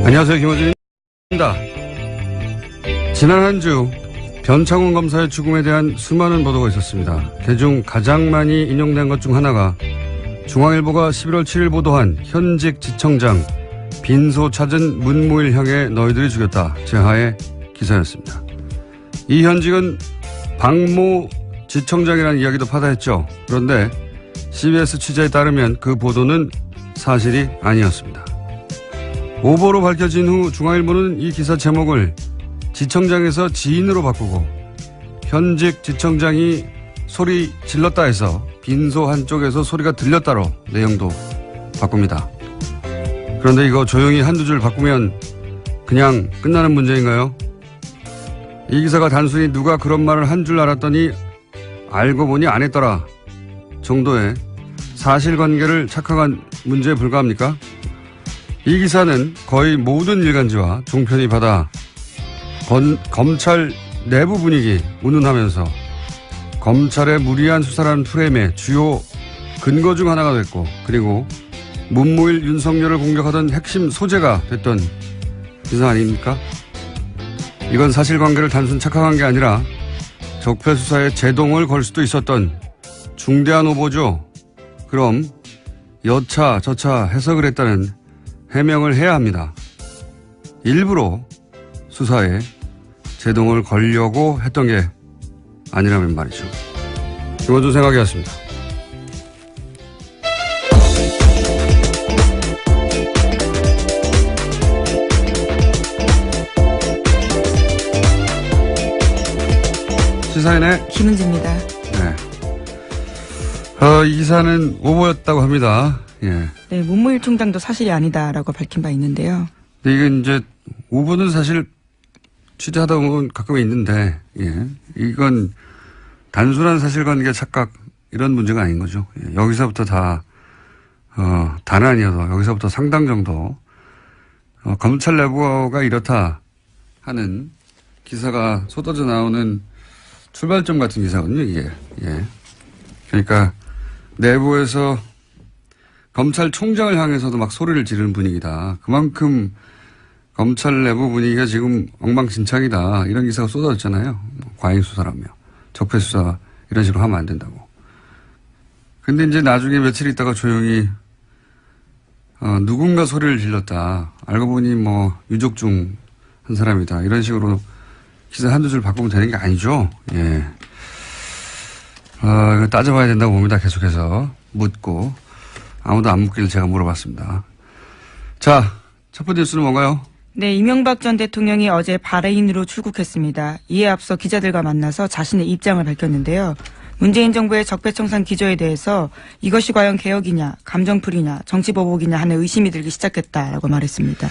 안녕하세요. 김어준입니다. 지난 한 주 변창훈 검사의 죽음에 대한 수많은 보도가 있었습니다. 그중 가장 많이 인용된 것 중 하나가 중앙일보가 11월 7일 보도한 현직 지청장 빈소 찾은 문무일 향해 너희들이 죽였다 제하의 기사였습니다. 이 현직은 박모 지청장이라는 이야기도 파다했죠. 그런데 CBS 취재에 따르면 그 보도는 사실이 아니었습니다. 오보로 밝혀진 후 중앙일보는 이 기사 제목을 지청장에서 지인으로 바꾸고 현직 지청장이 소리 질렀다 해서 빈소 한쪽에서 소리가 들렸다로 내용도 바꿉니다. 그런데 이거 조용히 한두 줄 바꾸면 그냥 끝나는 문제인가요? 이 기사가 단순히 누가 그런 말을 한 줄 알았더니 알고 보니 안 했더라 정도의 사실관계를 착각한 문제에 불과합니까? 이 기사는 거의 모든 일간지와 종편이 받아 검찰 내부 분위기 운운하면서 검찰의 무리한 수사라는 프레임의 주요 근거 중 하나가 됐고, 그리고 문무일 윤석열을 공격하던 핵심 소재가 됐던 기사 아닙니까? 이건 사실관계를 단순 착각한 게 아니라 적폐 수사에 제동을 걸 수도 있었던 중대한 오보죠. 그럼 여차 저차 해석을 했다는 해명을 해야 합니다. 일부러 수사에 제동을 걸려고 했던 게 아니라면 말이죠. 김어준 생각이었습니다. 시사인의 김은지입니다. 네. 이 기사는 오보였다고 합니다. 예. 네, 문무일 총장도 사실이 아니다라고 밝힌 바 있는데요. 근데 이건 이제 오보는 사실 취재하다 보면 가끔 있는데, 예. 이건 단순한 사실관계 착각 이런 문제가 아닌 거죠. 예. 여기서부터 다는 아니어도 여기서부터 상당 정도 검찰 내부가 이렇다 하는 기사가 쏟아져 나오는 출발점 같은 기사거든요, 이게. 예. 그러니까 내부에서 검찰총장을 향해서도 막 소리를 지르는 분위기다. 그만큼 검찰 내부 분위기가 지금 엉망진창이다. 이런 기사가 쏟아졌잖아요. 과잉수사라며. 적폐수사 이런 식으로 하면 안 된다고. 근데 이제 나중에 며칠 있다가 조용히 누군가 소리를 질렀다. 알고 보니 뭐 유족 중 한 사람이다. 이런 식으로 기사 한두 줄 바꾸면 되는 게 아니죠. 예. 이거 따져봐야 된다고 봅니다. 계속해서 묻고. 아무도 안 묻기를 제가 물어봤습니다. 자, 첫 번째 뉴스는 뭔가요? 네, 이명박 전 대통령이 어제 바레인으로 출국했습니다. 이에 앞서 기자들과 만나서 자신의 입장을 밝혔는데요. 문재인 정부의 적폐청산 기조에 대해서 이것이 과연 개혁이냐, 감정풀이냐, 정치보복이냐 하는 의심이 들기 시작했다라고 말했습니다.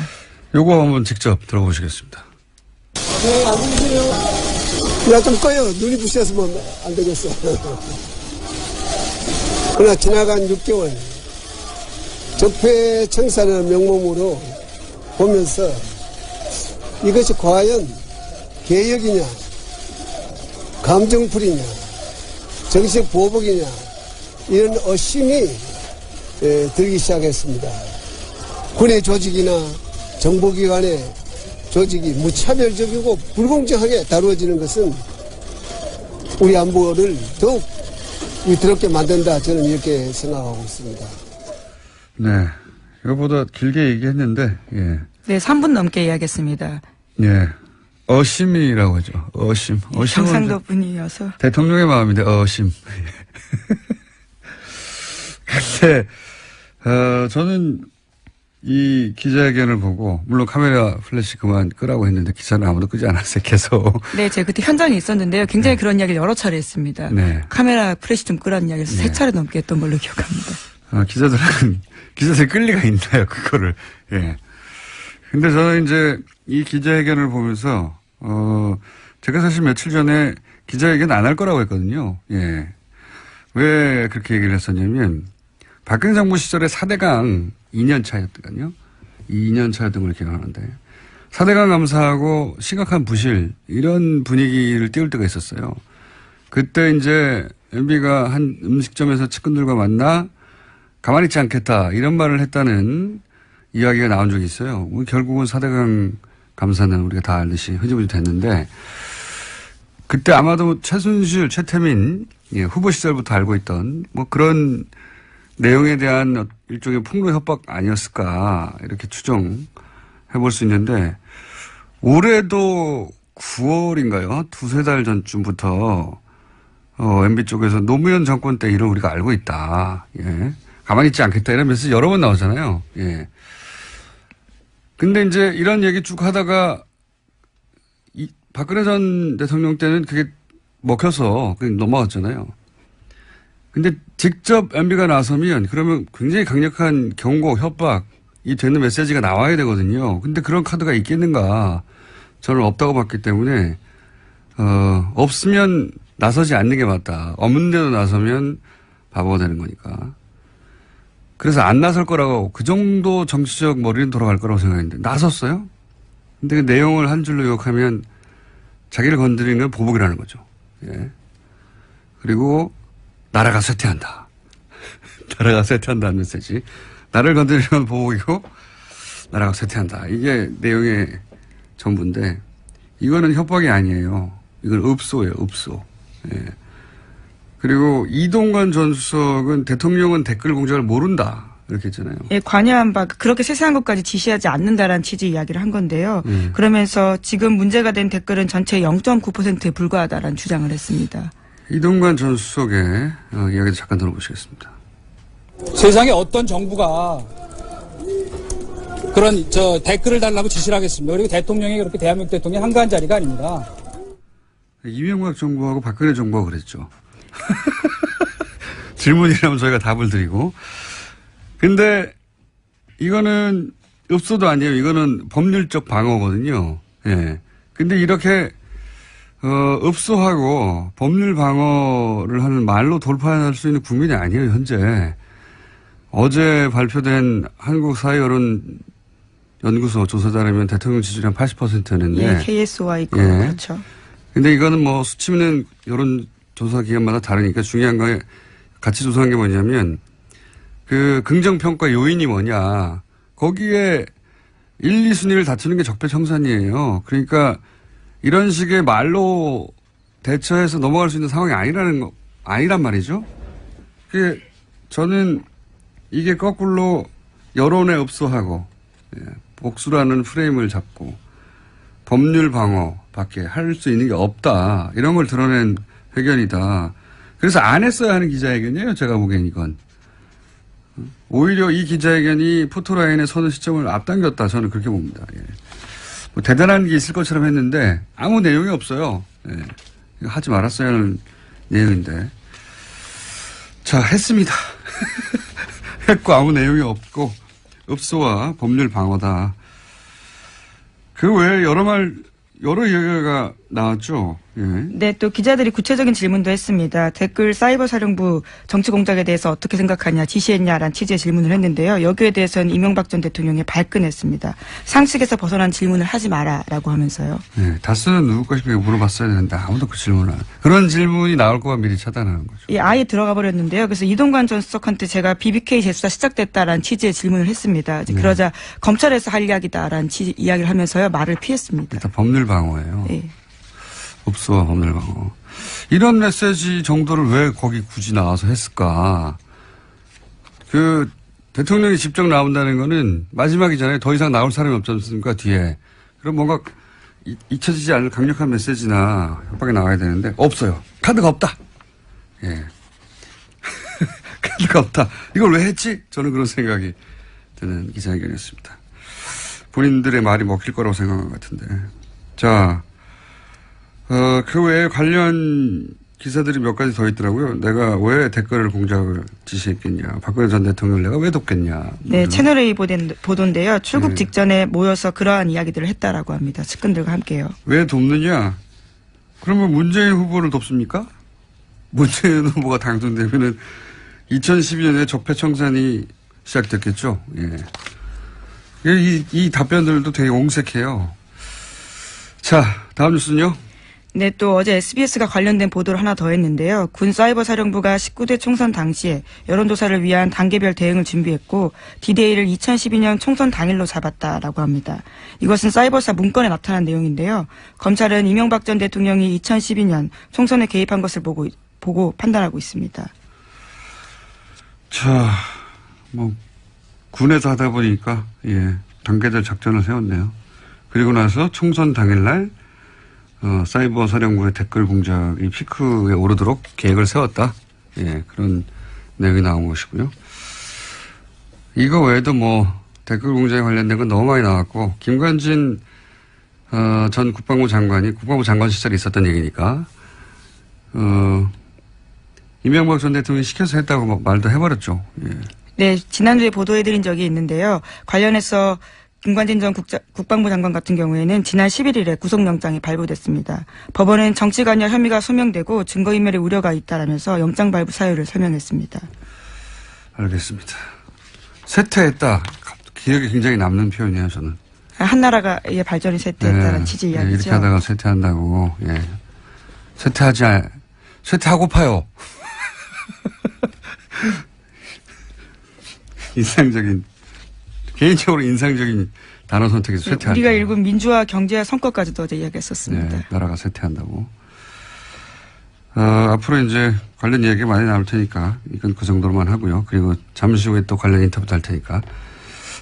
요거 한번 직접 들어보시겠습니다. 네, 안녕하세요. 야, 좀 꺼요. 눈이 부셔서 뭐 안 되겠어. 그러나 지나간 6개월 적폐청산의 명목으로 보면서 이것이 과연 개혁이냐, 감정풀이냐, 정식 보복이냐 이런 의심이 들기 시작했습니다. 군의 조직이나 정보기관의 조직이 무차별적이고 불공정하게 다루어지는 것은 우리 안보를 더욱 위태롭게 만든다. 저는 이렇게 생각하고 있습니다. 네. 이거보다 길게 얘기했는데, 예. 네, 3분 넘게 이야기했습니다. 예. 어심이라고 하죠. 어심. 경상도 분이어서. 대통령의 마음인데, 어심. 근데, 저는 이 기자회견을 보고, 물론 카메라 플래시 그만 끄라고 했는데 기사는 아무도 끄지 않았어요, 계속. 네, 제가 그때 현장에 있었는데요. 굉장히 그런 이야기를 여러 차례 했습니다. 네. 카메라 플래시 좀 끄라는 이야기를 네. 3차례 넘게 했던 걸로 기억합니다. 기자들이 끌 리가 있나요, 그거를. 예. 근데 저는 이제 이 기자회견을 보면서, 제가 사실 며칠 전에 기자회견 안 할 거라고 했거든요. 예. 왜 그렇게 얘기를 했었냐면, 박근혜 정부 시절에 4대강 2년 차였거든요. 2년 차였던 걸 기억하는데. 4대강 감사하고 심각한 부실, 이런 분위기를 띄울 때가 있었어요. 그때 이제 MB가 한 음식점에서 측근들과 만나 가만히 있지 않겠다, 이런 말을 했다는 이야기가 나온 적이 있어요. 결국은 4대강 감사는 우리가 다 알듯이 흐지부지 됐는데 그때 아마도 최순실, 최태민 후보 시절부터 알고 있던 뭐 그런 내용에 대한 일종의 폭로 협박 아니었을까 이렇게 추정해 볼 수 있는데 올해도 9월인가요? 두세 달 전쯤부터 MB 쪽에서 노무현 정권 때 일을 우리가 알고 있다. 예. 가만히 있지 않겠다 이런 메시지 여러 번 나오잖아요. 예. 근데 이제 이런 얘기 쭉 하다가 박근혜 전 대통령 때는 그게 먹혀서 그냥 넘어갔잖아요. 근데 직접 MB가 나서면 그러면 굉장히 강력한 경고, 협박이 되는 메시지가 나와야 되거든요. 근데 그런 카드가 있겠는가? 저는 없다고 봤기 때문에, 없으면 나서지 않는 게 맞다. 없는데도 나서면 바보가 되는 거니까. 그래서 안 나설 거라고 그 정도 정치적 머리는 돌아갈 거라고 생각했는데 나섰어요? 근데 그 내용을 한 줄로 요약하면 자기를 건드리는 건 보복이라는 거죠. 예. 그리고 나라가 쇠퇴한다. 나라가 쇠퇴한다는 메시지. 나를 건드리는 건 보복이고 나라가 쇠퇴한다. 이게 내용의 전부인데 이거는 협박이 아니에요. 이건 읍소예요. 읍소. 예. 그리고 이동관 전 수석은 대통령은 댓글 공작을 모른다. 이렇게 했잖아요. 예, 관여한 바 그렇게 세세한 것까지 지시하지 않는다라는 취지 이야기를 한 건데요. 그러면서 지금 문제가 된 댓글은 전체 0.9%에 불과하다라는 주장을 했습니다. 이동관 전 수석의 이야기도 잠깐 들어보시겠습니다. 세상에 어떤 정부가 그런 댓글을 달라고 지시를 하겠습니다. 그리고 대통령이 그렇게 대한민국 대통령이 한가한 자리가 아닙니다. 이명박 정부하고 박근혜 정부가 그랬죠. 질문이라면 저희가 답을 드리고. 근데 이거는 읍소도 아니에요. 이거는 법률적 방어거든요. 예. 근데 이렇게 읍소하고 법률 방어를 하는 말로 돌파할 수 있는 국민이 아니에요, 현재. 어제 발표된 한국사회여론연구소 조사에 따르면 대통령 지지율이 한 80%였는데. 예, KSY 거 예. 그렇죠. 근데 이거는 뭐 수치 있는 여론조사 기관마다 다르니까 중요한 거 같이 조사한 게 뭐냐면 그 긍정평가 요인이 뭐냐. 거기에 1, 2순위를 다투는 게 적폐청산이에요. 그러니까 이런 식의 말로 대처해서 넘어갈 수 있는 상황이 아니란 말이죠. 저는 이게 거꾸로 여론에 읍소하고 복수라는 프레임을 잡고 법률 방어밖에 할 수 있는 게 없다. 이런 걸 드러낸 회견이다. 그래서 안 했어야 하는 기자회견이에요. 제가 보기엔 이건. 오히려 이 기자회견이 포토라인에 서는 시점을 앞당겼다. 저는 그렇게 봅니다. 예. 뭐 대단한 게 있을 것처럼 했는데 아무 내용이 없어요. 예. 이거 하지 말았어야 하는 내용인데. 자, 했습니다. 했고 아무 내용이 없고 읍소와 법률 방어다. 그 외에 여러 얘기가 나왔죠. 예. 네, 또 기자들이 구체적인 질문도 했습니다. 댓글 사이버 사령부 정치 공작에 대해서 어떻게 생각하냐, 지시했냐라는 취지의 질문을 했는데요. 여기에 대해서는 이명박 전 대통령이 발끈했습니다. 상식에서 벗어난 질문을 하지 마라라고 하면서요. 네, 다스는 누구 것인가 물어봤어야 되는데 아무도 그 질문을 그런 질문이 나올 거가 미리 차단하는 거죠. 예, 아예 들어가 버렸는데요. 그래서 이동관 전 수석한테 제가 BBK 재수사 시작됐다라는 취지의 질문을 했습니다. 네. 그러자 검찰에서 할 이야기다라는 이야기를 하면서요. 말을 피했습니다. 일단 법률 방어예요. 예. 읍소와 법률 방어. 이런 메시지 정도를 왜 거기 굳이 나와서 했을까? 대통령이 직접 나온다는 거는 마지막이잖아요. 더 이상 나올 사람이 없지 않습니까? 뒤에. 그럼 뭔가 잊혀지지 않을 강력한 메시지나 협박이 나와야 되는데 없어요. 카드가 없다. 예. 카드가 없다. 이걸 왜 했지? 저는 그런 생각이 드는 기자회견이었습니다. 본인들의 말이 먹힐 거라고 생각한 것 같은데. 자, 그 외에 관련 기사들이 몇 가지 더 있더라고요. 내가 왜 댓글 공작을 지시했겠냐. 박근혜 전 대통령을 내가 왜 돕겠냐. 네, 채널A 보도인데요. 출국 직전에 모여서 그러한 이야기들을 했다라고 합니다. 측근들과 함께요. 왜 돕느냐. 그러면 문재인 후보를 돕습니까? 문재인 후보가 당선되면은 2012년에 적폐청산이 시작됐겠죠. 예. 이 답변들도 되게 옹색해요. 자, 다음 뉴스는요. 네, 또 어제 SBS가 관련된 보도를 하나 더 했는데요. 군 사이버 사령부가 19대 총선 당시에 여론조사를 위한 단계별 대응을 준비했고 D-Day를 2012년 총선 당일로 잡았다라고 합니다. 이것은 사이버사 문건에 나타난 내용인데요. 검찰은 이명박 전 대통령이 2012년 총선에 개입한 것을 보고 판단하고 있습니다. 자, 군에서 하다 보니까, 단계별 작전을 세웠네요. 그리고 나서 총선 당일날, 사이버 사령부의 댓글 공작이 피크에 오르도록 계획을 세웠다. 그런 내용이 나온 것이고요. 이거 외에도 댓글 공작에 관련된 건 너무 많이 나왔고, 김관진, 전 국방부 장관 시절에 있었던 얘기니까, 이명박 전 대통령이 시켜서 했다고 말도 해버렸죠. 네, 지난주에 보도해드린 적이 있는데요. 관련해서 김관진 전 국방부 장관 같은 경우에는 지난 11일에 구속영장이 발부됐습니다. 법원은 정치관여 혐의가 소명되고 증거인멸의 우려가 있다라면서 영장 발부 사유를 설명했습니다. 알겠습니다. 쇠퇴했다. 기억에 굉장히 남는 표현이에요, 저는. 한나라가의 발전이 쇠퇴했다는 취지 이야기죠. 이렇게 하다가 쇠퇴한다고. 쇠퇴하고파요. 개인적으로 인상적인 단어 선택에서 쇠퇴한다. 우리가 읽은 민주화 경제화 성과까지도 어제 이야기했었습니다. 네, 나라가 쇠퇴한다고. 앞으로 이제 관련 이야기 많이 나올 테니까 이건 그 정도로만 하고요. 그리고 잠시 후에 또 관련 인터뷰도 할 테니까.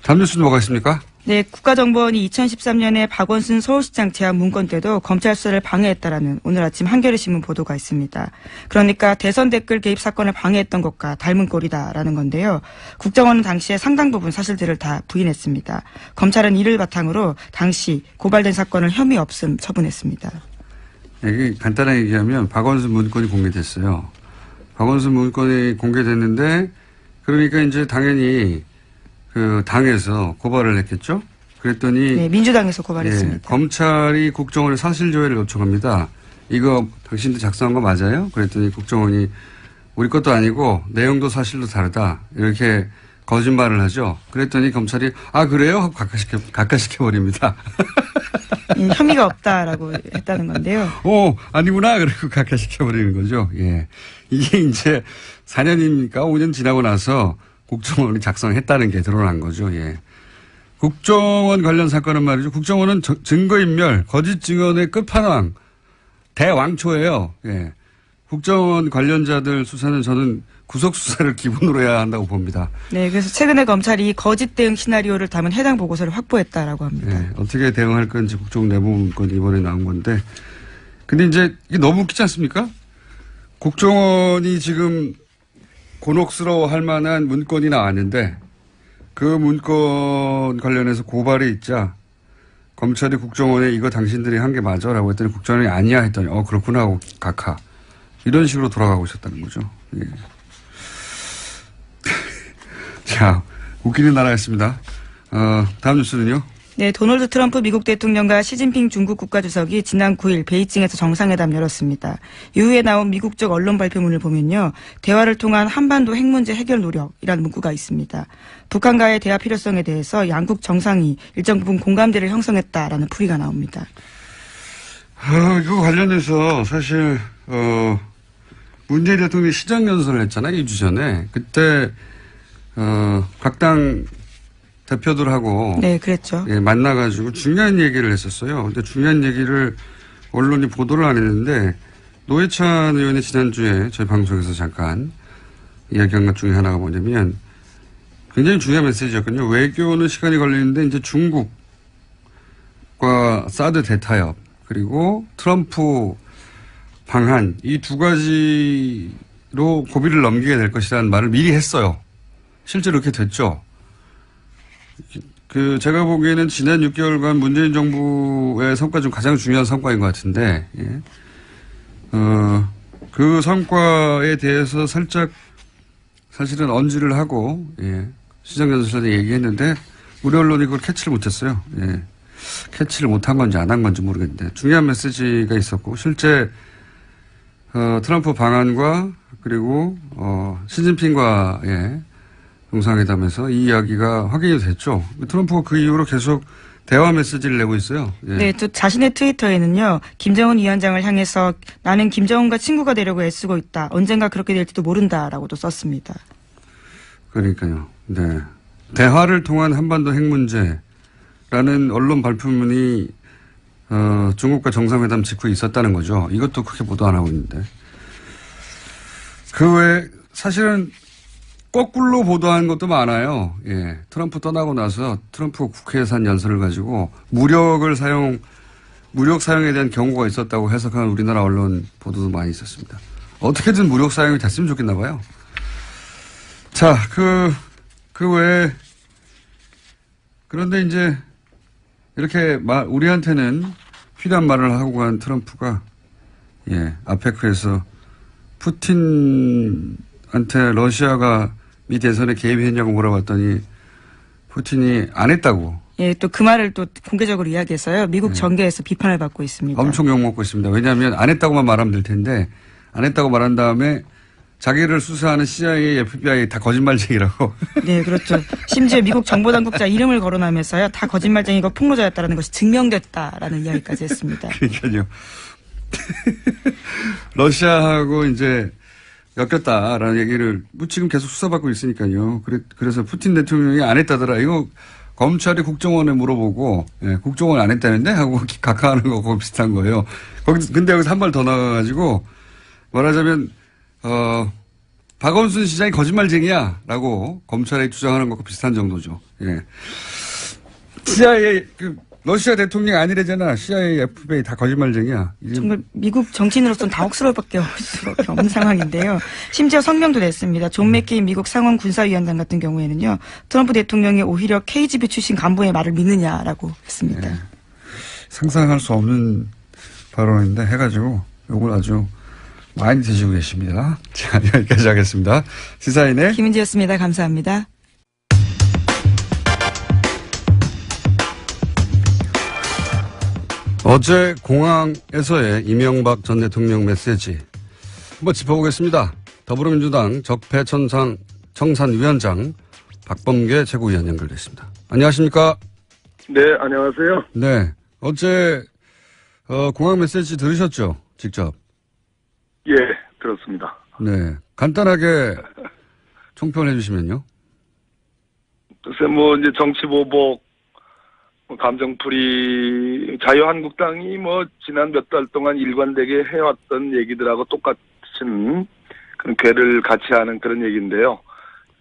다음 뉴스는 뭐가 있습니까? 네, 국가정보원이 2013년에 박원순 서울시장 제안 문건 때도 검찰 수사를 방해했다라는 오늘 아침 한겨레신문 보도가 있습니다. 그러니까 대선 댓글 개입 사건을 방해했던 것과 닮은 꼴이다라는 건데요. 국정원은 당시에 상당 부분 사실들을 다 부인했습니다. 검찰은 이를 바탕으로 당시 고발된 사건을 혐의 없음 처분했습니다. 이게 간단하게 얘기하면 박원순 문건이 공개됐어요. 박원순 문건이 공개됐는데 그러니까 이제 당연히 그 당에서 고발을 했겠죠. 그랬더니 네, 민주당에서 고발했습니다. 검찰이 국정원에 사실조회를 요청합니다. 이거 당신들 작성한 거 맞아요? 그랬더니 국정원이 우리 것도 아니고 내용도 사실도 다르다. 이렇게 거짓말을 하죠. 그랬더니 검찰이 그래요? 하고 각하시켜버립니다. 혐의가 없다라고 했다는 건데요. 아니구나. 그리고 각하시켜버리는 거죠. 예. 이게 이제 4년입니까? 5년 지나고 나서 국정원이 작성했다는 게 드러난 거죠. 예. 국정원 관련 사건은 말이죠. 국정원은 증거인멸, 거짓 증언의 끝판왕, 대왕초예요. 예. 국정원 관련자들 수사는 저는 구속수사를 기본으로 해야 한다고 봅니다. 네, 그래서 최근에 검찰이 거짓 대응 시나리오를 담은 해당 보고서를 확보했다라고 합니다. 예. 어떻게 대응할 건지 국정원 내부 문건이 이번에 나온 건데. 근데 이제 이게 너무 웃기지 않습니까? 국정원이 지금 곤혹스러워 할 만한 문건이 나왔는데 그 문건 관련해서 고발이 있자 검찰이 국정원에 이거 당신들이 한 게 맞아? 라고 했더니 국정원이 아니야 했더니 그렇구나 하고 각하. 이런 식으로 돌아가고 있었다는 거죠. 예. 자, 웃기는 나라였습니다. 다음 뉴스는요? 네, 도널드 트럼프 미국 대통령과 시진핑 중국 국가주석이 지난 9일 베이징에서 정상회담 열었습니다. 이후에 나온 미국 쪽 언론 발표문을 보면요. 대화를 통한 한반도 핵 문제 해결 노력이라는 문구가 있습니다. 북한과의 대화 필요성에 대해서 양국 정상이 일정 부분 공감대를 형성했다라는 풀이가 나옵니다. 이거 관련해서 사실 문재인 대통령이 시정연설을 했잖아요. 2주 전에. 그때 각 당 대표들하고 네, 그랬죠. 예, 만나가지고 중요한 얘기를 했었어요. 근데 중요한 얘기를 언론이 보도를 안 했는데 노회찬 의원이 지난주에 저희 방송에서 잠깐 이야기한 것 중에 하나가 뭐냐면 굉장히 중요한 메시지였거든요. 외교는 시간이 걸리는데 이제 중국과 사드 대타협 그리고 트럼프 방한 이 두 가지로 고비를 넘기게 될 것이라는 말을 미리 했어요. 실제로 그렇게 됐죠. 제가 보기에는 지난 6개월간 문재인 정부의 성과 중 가장 중요한 성과인 것 같은데, 예. 그 성과에 대해서 살짝 사실은 언지를 하고, 예. 시정연설에서 얘기했는데, 우리 언론이 그걸 캐치를 못했어요. 예. 캐치를 못한 건지 안 한 건지 모르겠는데, 중요한 메시지가 있었고, 실제, 트럼프 방안과, 그리고, 시진핑과의 정상회담에서 이 이야기가 확인이 됐죠. 트럼프가 그 이후로 계속 대화 메시지를 내고 있어요. 예. 네, 또 자신의 트위터에는요, 김정은 위원장을 향해서 나는 김정은과 친구가 되려고 애쓰고 있다. 언젠가 그렇게 될지도 모른다라고도 썼습니다. 그러니까요. 네. 대화를 통한 한반도 핵 문제라는 언론 발표문이 중국과 정상회담 직후에 있었다는 거죠. 이것도 크게 보도 안 하고 있는데. 그 외에 사실은 거꾸로 보도한 것도 많아요. 예. 트럼프 떠나고 나서 트럼프가 국회에서 한 연설을 가지고 무력 사용에 대한 경고가 있었다고 해석한 우리나라 언론 보도도 많이 있었습니다. 어떻게든 무력 사용이 됐으면 좋겠나 봐요. 자, 그 외에, 그런데 이제, 이렇게 우리한테는 필요한 말을 하고 간 트럼프가, 예, 아페크에서 푸틴한테 러시아가 미 대선에 개입했냐고 물어봤더니, 푸틴이 안 했다고. 예, 또 그 말을 또 공개적으로 이야기해서요. 미국 정계에서 비판을 받고 있습니다. 엄청 욕먹고 있습니다. 왜냐하면 안 했다고만 말하면 될 텐데, 안 했다고 말한 다음에, 자기를 수사하는 CIA, FBI 다 거짓말쟁이라고. 네, 그렇죠. 심지어 미국 정보당국자 이름을 거론하면서요. 다 거짓말쟁이고 폭로자였다는 것이 증명됐다라는 이야기까지 했습니다. 그러니까요. 러시아하고 이제 엮였다라는 얘기를 지금 계속 수사받고 있으니까요. 그래서 푸틴 대통령이 안 했다더라. 이거 검찰이 국정원에 물어보고, 예, 국정원 안 했다는데? 하고 각하하는 거하고 비슷한 거예요. 근데 여기서 한 발 더 나가가지고 말하자면, 박원순 시장이 거짓말쟁이야. 라고 검찰이 주장하는 것과 비슷한 정도죠. 예. CIA, 러시아 대통령이 아니래잖아. CIA, FBI 다 거짓말쟁이야. 정말 미국 정치인으로서는 당혹스러울밖에 없는 상황인데요. 심지어 성명도 냈습니다. 존 맥케인 미국 상원 군사위원장 같은 경우에는요. 트럼프 대통령이 오히려 KGB 출신 간부의 말을 믿느냐라고 했습니다. 예. 상상할 수 없는 발언인데 해가지고 이걸 아주 많이 드시고 계십니다. 자, 여기까지 하겠습니다. 시사인의 김은지였습니다. 감사합니다. 어제 공항에서의 이명박 전 대통령 메시지 한번 짚어보겠습니다. 더불어민주당 적폐청산위원장 박범계 최고위원 연결됐습니다. 안녕하십니까? 네, 안녕하세요. 네, 어제 공항 메시지 들으셨죠? 직접? 예, 들었습니다. 네, 간단하게 총평해 주시면요. 글쎄, 이제 정치보복, 감정풀이, 자유한국당이 지난 몇 달 동안 일관되게 해왔던 얘기들하고 똑같은 그런 괴를 같이 하는 그런 얘기인데요.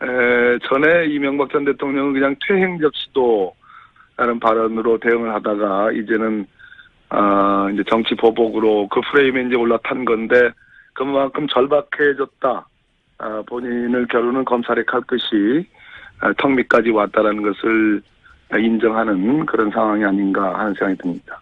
전에 이명박 전 대통령은 그냥 퇴행적 시도라는 발언으로 대응을 하다가 이제는, 이제 정치보복으로 그 프레임에 이제 올라탄 건데 그만큼 절박해졌다. 본인을 겨루는 검찰의 칼끝이 턱 밑까지 왔다라는 것을 인정하는 그런 상황이 아닌가 하는 생각이 듭니다.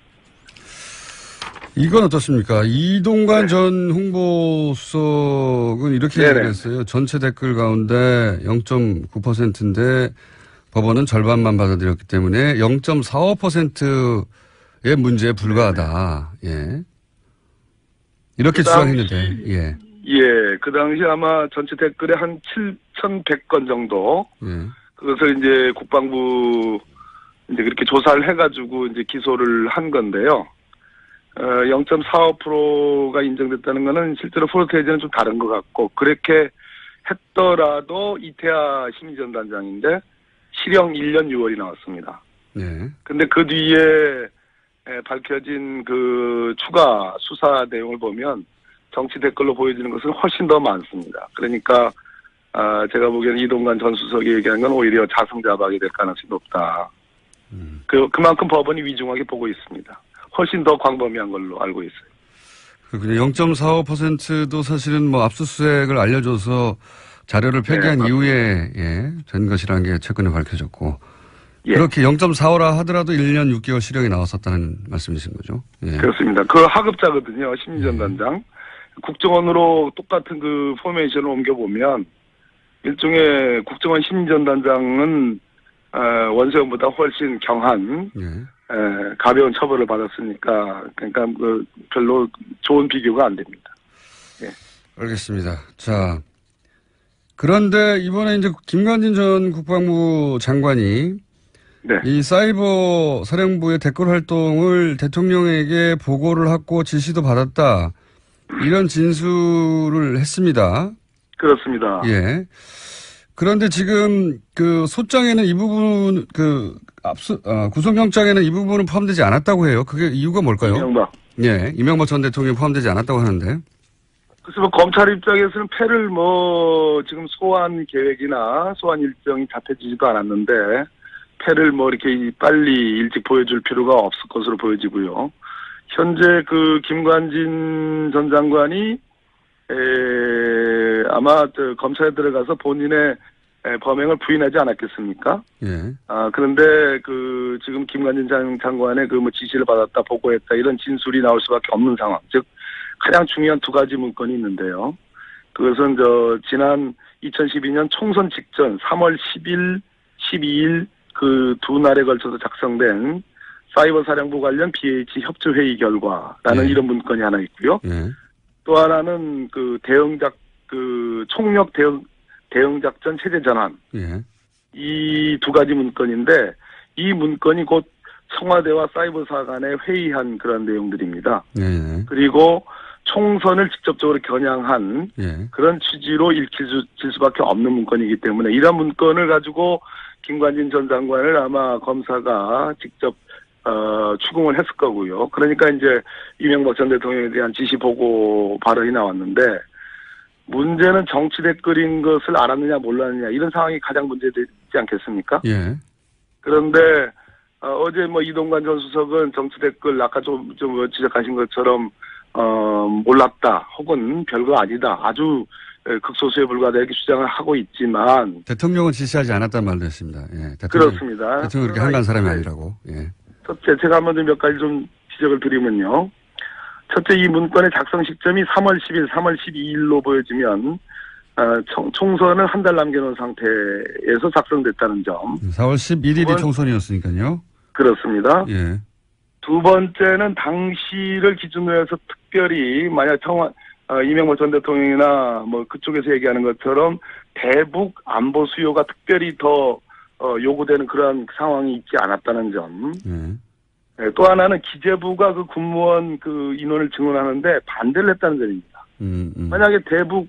이건 어떻습니까? 이동관 전 홍보수석은 이렇게 얘기했어요. 전체 댓글 가운데 0.9%인데 법원은 절반만 받아들였기 때문에 0.45%의 문제에 불과하다. 예. 이렇게 주장했는데, 예. 예, 그 당시 아마 전체 댓글에 한 7,100건 정도. 예. 그것을 이제 국방부 이제 그렇게 조사를 해가지고 이제 기소를 한 건데요. 0.45%가 인정됐다는 거는 실제로 프로테이지는 좀 다른 것 같고, 그렇게 했더라도 이태하 심의전단장인데 실형 1년 6월이 나왔습니다. 네. 근데 그 뒤에 밝혀진 그 추가 수사 내용을 보면 정치 댓글로 보여지는 것은 훨씬 더 많습니다. 그러니까 제가 보기에는 이동관 전 수석이 얘기한 건 오히려 자승자박이 될 가능성이 높다. 그만큼 법원이 위중하게 보고 있습니다. 훨씬 더 광범위한 걸로 알고 있어요. 그렇군요. 0.45%도 사실은 압수수색을 알려줘서 자료를 폐기한 이후에 된 것이라는 게 최근에 밝혀졌고. 예. 그렇게 0.45라 하더라도 1년 6개월 실형이 나왔었다는 말씀이신 거죠? 예. 그렇습니다. 그 하급자거든요. 심의전단장. 국정원으로 똑같은 그 포메이션을 옮겨보면 일종의 국정원 심의전단장은 원세훈보다 훨씬 경한 가벼운 처벌을 받았으니까 그러니까 별로 좋은 비교가 안 됩니다. 예. 알겠습니다. 자, 그런데 이번에 이제 김관진 전 국방부 장관이 네. 이 사이버 사령부의 댓글 활동을 대통령에게 보고를 하고 지시도 받았다. 이런 진술을 했습니다. 그렇습니다. 예. 그런데 지금 그 소장에는 이 부분 구속영장에는 이 부분은 포함되지 않았다고 해요. 그게 이유가 뭘까요? 이명박. 예. 이명박 전 대통령이 포함되지 않았다고 하는데. 그래서 뭐 검찰 입장에서는 패를 뭐 지금 소환 계획이나 소환 일정이 잡혀지지도 않았는데 패를 뭐 이렇게 빨리 일찍 보여줄 필요가 없을 것으로 보여지고요. 현재 그 김관진 전 장관이 아마 검찰에 들어가서 본인의 범행을 부인하지 않았겠습니까? 예. 그런데 그 지금 김관진 장관의 그 뭐 지시를 받았다 보고했다 이런 진술이 나올 수밖에 없는 상황. 즉 가장 중요한 두 가지 문건이 있는데요. 그것은 지난 2012년 총선 직전 3월 10일, 12일 그 두 날에 걸쳐서 작성된 사이버 사령부 관련 BH 협조 회의 결과라는 예. 이런 문건이 하나 있고요. 예. 또 하나는 그 총력 대응 작전 체제 전환. 예. 이 두 가지 문건인데 이 문건이 곧 청와대와 사이버사 간에 회의한 그런 내용들입니다. 예. 그리고 총선을 직접적으로 겨냥한 예. 그런 취지로 읽힐 수밖에 없는 문건이기 때문에 이런 문건을 가지고 김관진 전 장관을 아마 검사가 직접 추궁을 했을 거고요. 그러니까 이제 이명박 전 대통령에 대한 지시 보고 발언이 나왔는데 문제는 정치 댓글인 것을 알았느냐 몰랐느냐 이런 상황이 가장 문제되지 않겠습니까? 예. 그런데 어제 뭐 이동관 전 수석은 정치 댓글 아까 좀 지적하신 것처럼 몰랐다 혹은 별거 아니다 아주 극소수에 불과하다 이렇게 주장을 하고 있지만 대통령은 지시하지 않았다는 말도 했습니다. 예. 그렇습니다. 대통령이 그렇게 한간 사람이 아니라고. 예. 첫째 제가 한번 몇 가지 좀 지적을 드리면요. 첫째 이 문건의 작성 시점이 3월 10일, 3월 12일로 보여지면 총선을 한 달 남겨놓은 상태에서 작성됐다는 점. 4월 11일이 총선이었으니까요. 그렇습니다. 예. 두 번째는 당시를 기준으로 해서 특별히 만약 이명박 전 대통령이나 뭐 그쪽에서 얘기하는 것처럼 대북 안보 수요가 특별히 더 요구되는 그런 상황이 있지 않았다는 점. 예. 또 하나는 기재부가 그 군무원 그 인원을 증원하는데 반대를 했다는 점입니다. 만약에 대북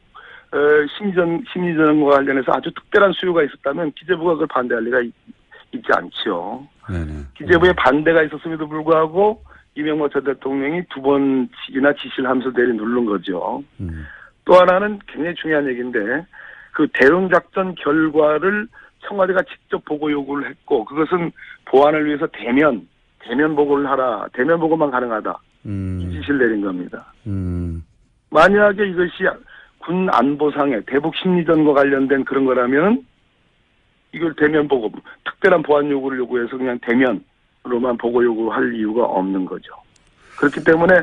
심리전과 관련해서 아주 특별한 수요가 있었다면 기재부가 그걸 반대할 리가 있지 않죠. 네네. 기재부의 반대가 있었음에도 불구하고 이명박 전 대통령이 두 번씩이나 지시를 하면서 누른 거죠. 또 하나는 굉장히 중요한 얘기인데 그 대응작전 결과를 청와대가 직접 보고 요구를 했고 그것은 보안을 위해서 대면 보고를 하라. 대면 보고만 가능하다. 이 지시를 내린 겁니다. 만약에 이것이 군 안보상의 대북 심리전과 관련된 그런 거라면 이걸 대면 보고 특별한 보안 요구를 요구해서 그냥 대면으로만 보고 요구할 이유가 없는 거죠. 그렇기 때문에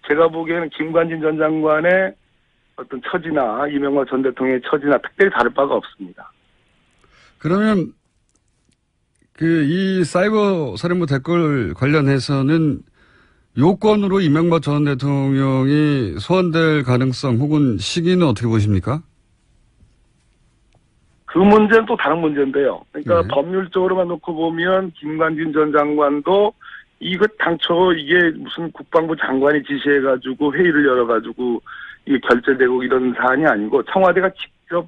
제가 보기에는 김관진 전 장관의 어떤 처지나 이명박 전 대통령의 처지나 특별히 다를 바가 없습니다. 그러면 이 사이버 사령부 댓글 관련해서는 요건으로 이명박 전 대통령이 소환될 가능성 혹은 시기는 어떻게 보십니까? 그 문제는 또 다른 문제인데요. 그러니까 네. 법률적으로만 놓고 보면 김관진 전 장관도 이거 당초 이게 무슨 국방부 장관이 지시해가지고 회의를 열어가지고 이게 결재되고 이런 사안이 아니고 청와대가 직접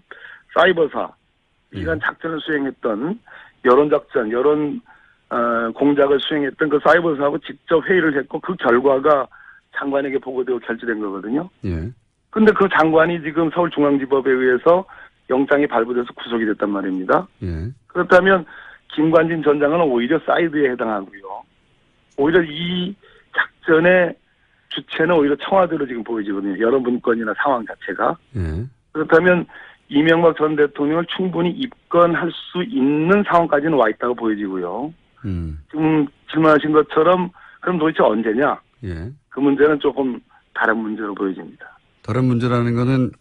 사이버사 시간 작전을 수행했던 여론작전, 공작을 수행했던 그 사이버사하고 직접 회의를 했고 그 결과가 장관에게 보고되고 결재된 거거든요. 예. 근데 그 장관이 지금 서울중앙지법에 의해서 영장이 발부돼서 구속이 됐단 말입니다. 예. 그렇다면 김관진 전 장관은 오히려 사이드에 해당하고요. 오히려 이 작전의 주체는 오히려 청와대로 지금 보여지거든요. 여러 문건이나 상황 자체가. 예. 그렇다면 이명박 전 대통령을 충분히 입건할 수 있는 상황까지는 와 있다고 보여지고요. 지금 질문하신 것처럼 그럼 도대체 언제냐? 예. 그 문제는 조금 다른 문제로 보여집니다. 다른 문제라는 거는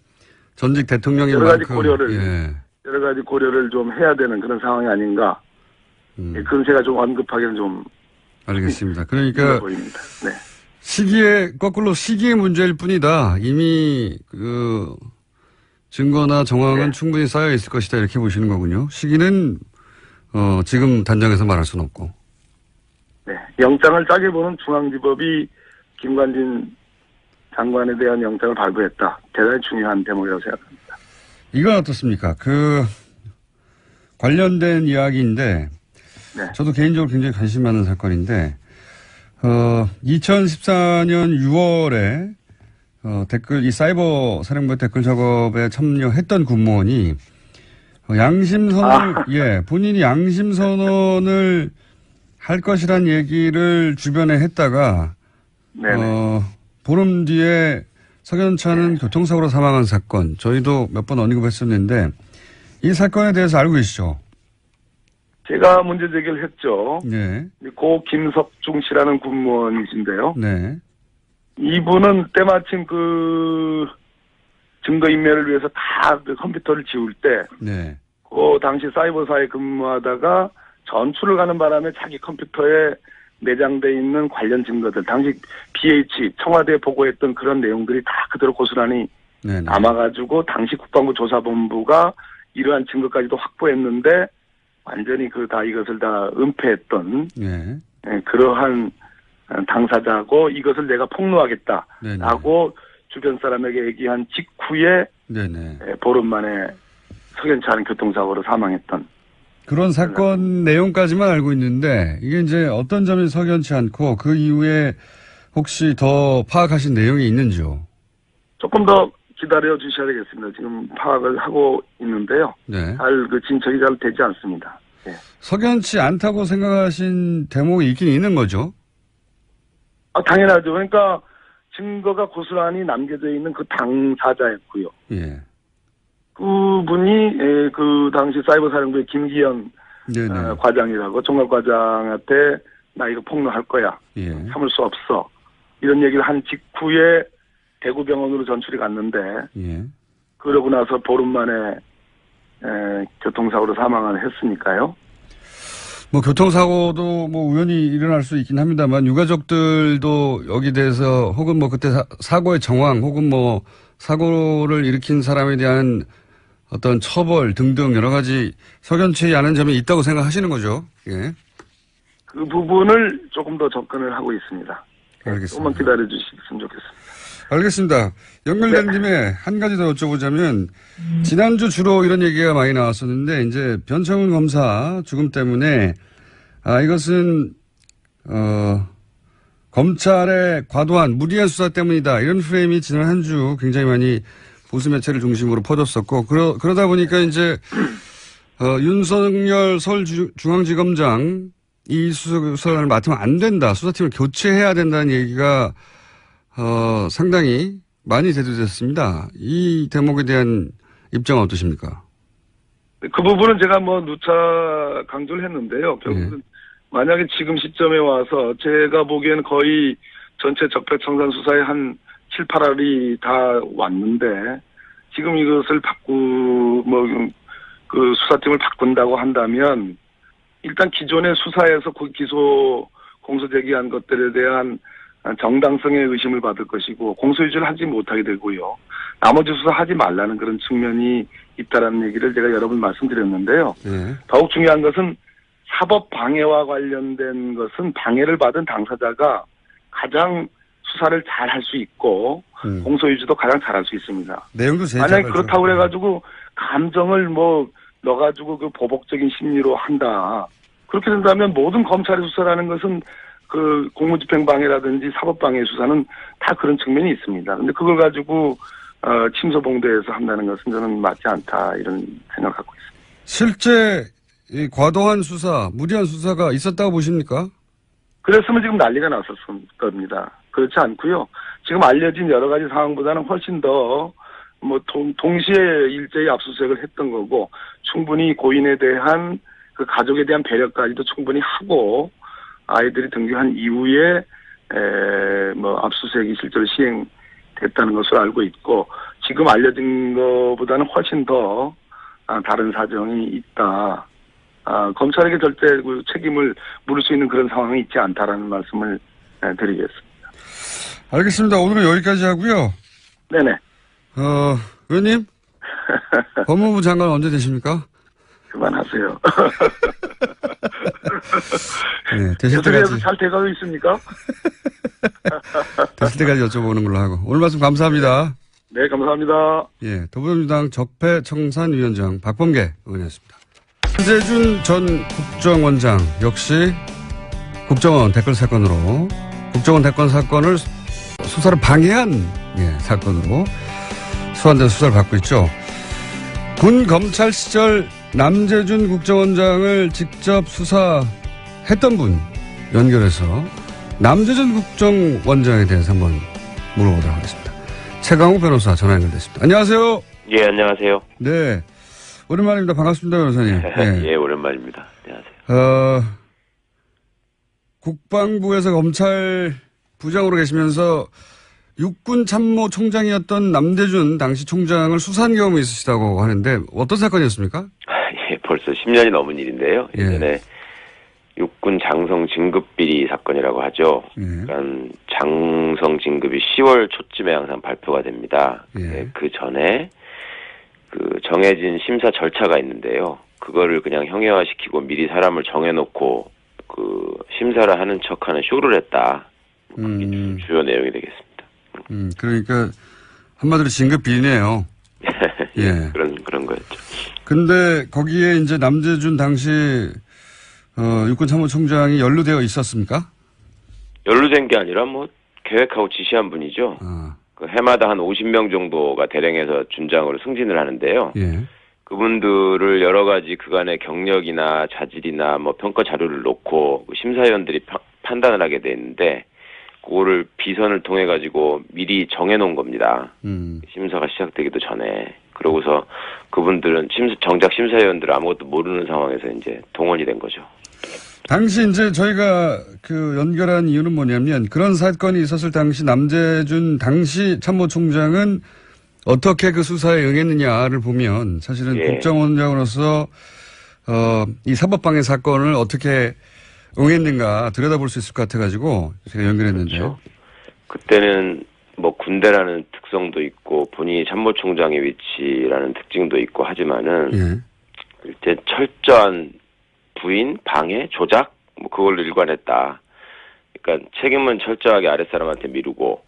전직 대통령인 여러 가지 만큼 고려를 예. 여러 가지 고려를 좀 해야 되는 그런 상황이 아닌가. 그건 제가 좀 언급하기는 좀 알겠습니다. 그러니까 보입니다. 네. 거꾸로 시기의 문제일 뿐이다. 이미 증거나 정황은 네. 충분히 쌓여 있을 것이다 이렇게 보시는 거군요. 시기는 지금 단정해서 말할 수는 없고. 네. 영장을 짜게 보는 중앙지법이 김관진 장관에 대한 영장을 발부했다. 대단히 중요한 대목이라고 생각합니다. 이건 어떻습니까? 관련된 이야기인데, 네. 저도 개인적으로 굉장히 관심 많은 사건인데, 2014년 6월에, 이 사이버 사령부 댓글 작업에 참여했던 군무원이, 본인이 양심선언을 할 것이란 얘기를 주변에 했다가, 보름 뒤에 석연차는 교통사고로 사망한 사건, 저희도 몇 번 언급했었는데, 이 사건에 대해서 알고 계시죠? 제가 문제 제기를 했죠. 네. 고 김석중 씨라는 군무원이신데요. 네. 이분은 때마침 증거인멸을 위해서 다 컴퓨터를 지울 때, 네. 당시 사이버사에 근무하다가 전출을 가는 바람에 자기 컴퓨터에 내장돼 있는 관련 증거들, 당시 BH, 청와대에 보고했던 그런 내용들이 다 그대로 고스란히 네네. 남아가지고 당시 국방부 조사본부가 이러한 증거까지도 확보했는데 완전히 이것을 다 은폐했던 네. 그러한 당사자고 이것을 내가 폭로하겠다라고 네네. 주변 사람에게 얘기한 직후에 네네. 보름 만에 석연치 않은 교통사고로 사망했던 그런 사건 내용까지만 알고 있는데 이게 이제 어떤 점이 석연치 않고 그 이후에 혹시 더 파악하신 내용이 있는지요? 조금 더 기다려 주셔야 되겠습니다. 지금 파악을 하고 있는데요. 네. 진척이 잘 되지 않습니다. 네. 석연치 않다고 생각하신 대목이 있긴 있는 거죠? 당연하죠. 그러니까 증거가 고스란히 남겨져 있는 그 당사자였고요. 예. 그분이 그 당시 사이버사령부의 김기현 과장이라고 총괄과장한테 나 이거 폭로할 거야. 예. 참을 수 없어. 이런 얘기를 한 직후에 대구병원으로 전출이 갔는데 예. 그러고 나서 보름 만에 교통사고로 사망을 했으니까요. 교통사고도 우연히 일어날 수 있긴 합니다만 유가족들도 여기 대해서 혹은 그때 사고의 정황 혹은 사고를 일으킨 사람에 대한 어떤 처벌 등등 여러 가지 석연치 않은 점이 있다고 생각하시는 거죠? 예. 그 부분을 조금 더 접근을 하고 있습니다. 알겠습니다. 조금만 기다려 주시면 좋겠습니다. 알겠습니다. 연결된 김에 한 가지 더 여쭤보자면 지난주 주로 이런 얘기가 많이 나왔었는데 이제 변창훈 검사 죽음 때문에 이것은 검찰의 과도한 무리한 수사 때문이다 이런 프레임이 지난 한 주 굉장히 많이 보수 매체를 중심으로 퍼졌었고 그러다 보니까 이제 윤석열 서울중앙지검장 이 수사를 맡으면 안 된다 수사팀을 교체해야 된다는 얘기가 상당히 많이 대두됐습니다. 이 대목에 대한 입장은 어떠십니까? 그 부분은 제가 누차 강조를 했는데요. 결국은 만약에 지금 시점에 와서 제가 보기에는 거의 전체 적폐청산 수사에 한 7, 8알이 다 왔는데 지금 이것을 그 수사팀을 바꾼다고 한다면 일단 기존의 수사에서 기소 공소 제기한 것들에 대한 정당성의 의심을 받을 것이고 공소유지를 하지 못하게 되고요. 나머지 수사하지 말라는 그런 측면이 있다라는 얘기를 제가 여러 번 말씀드렸는데요. 더욱 중요한 것은 사법 방해와 관련된 것은 방해를 받은 당사자가 가장 수사를 잘 할 수 있고 공소유지도 가장 잘 할 수 있습니다. 내용도 제일 만약에 그렇다고 그래가지고 감정을 넣어가지고 그 보복적인 심리로 한다. 그렇게 된다면 모든 검찰의 수사라는 것은 그 공무집행방해라든지 사법방해 수사는 다 그런 측면이 있습니다. 근데 그걸 가지고 침소봉대해서 한다는 것은 저는 맞지 않다 이런 생각을 갖고 있습니다. 실제 이 과도한 수사, 무리한 수사가 있었다고 보십니까? 그랬으면 지금 난리가 났었을 겁니다. 그렇지 않고요. 지금 알려진 여러 가지 상황보다는 훨씬 더 동시에 일제히 압수수색을 했던 거고 충분히 고인에 대한 그 가족에 대한 배려까지도 충분히 하고 아이들이 등교한 이후에 압수수색이 실제로 시행됐다는 것을 알고 있고 지금 알려진 것보다는 훨씬 더 다른 사정이 있다. 검찰에게 절대 그 책임을 물을 수 있는 그런 상황이 있지 않다라는 말씀을 드리겠습니다. 알겠습니다. 오늘은 여기까지 하고요. 네네. 의원님? 법무부 장관 언제 되십니까? 그만하세요. 네, 되실 계속해서 때까지, 잘 돼가고 있습니까? 되실 때까지 여쭤보는 걸로 하고. 오늘 말씀 감사합니다. 네, 감사합니다. 예, 더불어민주당 적폐청산위원장 박범계 의원이었습니다. 한재준 전 국정원장 역시 국정원 댓글 사건으로 국정원 댓글 사건을 수사를 방해한 사건으로 소환된 수사를 받고 있죠. 군 검찰 시절 남재준 국정원장을 직접 수사했던 분 연결해서 남재준 국정원장에 대해서 한번 물어보도록 하겠습니다. 최강욱 변호사 전화 연결됐습니다. 안녕하세요. 예, 안녕하세요. 네. 오랜만입니다. 반갑습니다, 변호사님. 네. 예, 오랜만입니다. 안녕하세요. 국방부에서 검찰 부장으로 계시면서 육군 참모총장이었던 남재준 당시 총장을 수사한 경험이 있으시다고 하는데 어떤 사건이었습니까? 예, 벌써 10년이 넘은 일인데요. 예. 예전에 육군 장성 진급 비리 사건이라고 하죠. 예. 그러니까 장성 진급이 10월 초쯤에 항상 발표가 됩니다. 예. 예, 그 전에 그 정해진 심사 절차가 있는데요. 그거를 그냥 형해화시키고 미리 사람을 정해놓고 그 심사를 하는 척하는 쇼를 했다. 그게 주요 내용이 되겠습니다. 그러니까 한마디로 진급 비리네요. 예. 그런 거였죠. 근데 거기에 이제 남재준 당시 육군 참모총장이 연루되어 있었습니까? 연루된 게 아니라 뭐 계획하고 지시한 분이죠. 아, 그 해마다 한 50명 정도가 대령해서 준장으로 승진을 하는데요. 예. 그분들을 여러 가지 그간의 경력이나 자질이나 뭐 평가 자료를 놓고 그 심사위원들이 판단을 하게 돼 있는데 그거를 비선을 통해 가지고 미리 정해 놓은 겁니다. 심사가 시작되기도 전에. 그러고서 그분들은 정작 심사위원들은 아무것도 모르는 상황에서 이제 동원이 된 거죠. 당시 이제 저희가 그 연결한 이유는 뭐냐면 그런 사건이 있었을 당시 남재준 당시 참모총장은 어떻게 그 수사에 응했느냐를 보면 사실은 예. 국정원장으로서 이 사법방해 사건을 어떻게 응했는가 들여다볼 수 있을 것 같아가지고 제가 연결했는데요. 그렇죠. 그때는 뭐 군대라는 특성도 있고 본인이 참모총장의 위치라는 특징도 있고 하지만은 예. 일단 철저한 부인, 방해, 조작 뭐 그걸로 일관했다. 그러니까 책임은 철저하게 아랫사람한테 미루고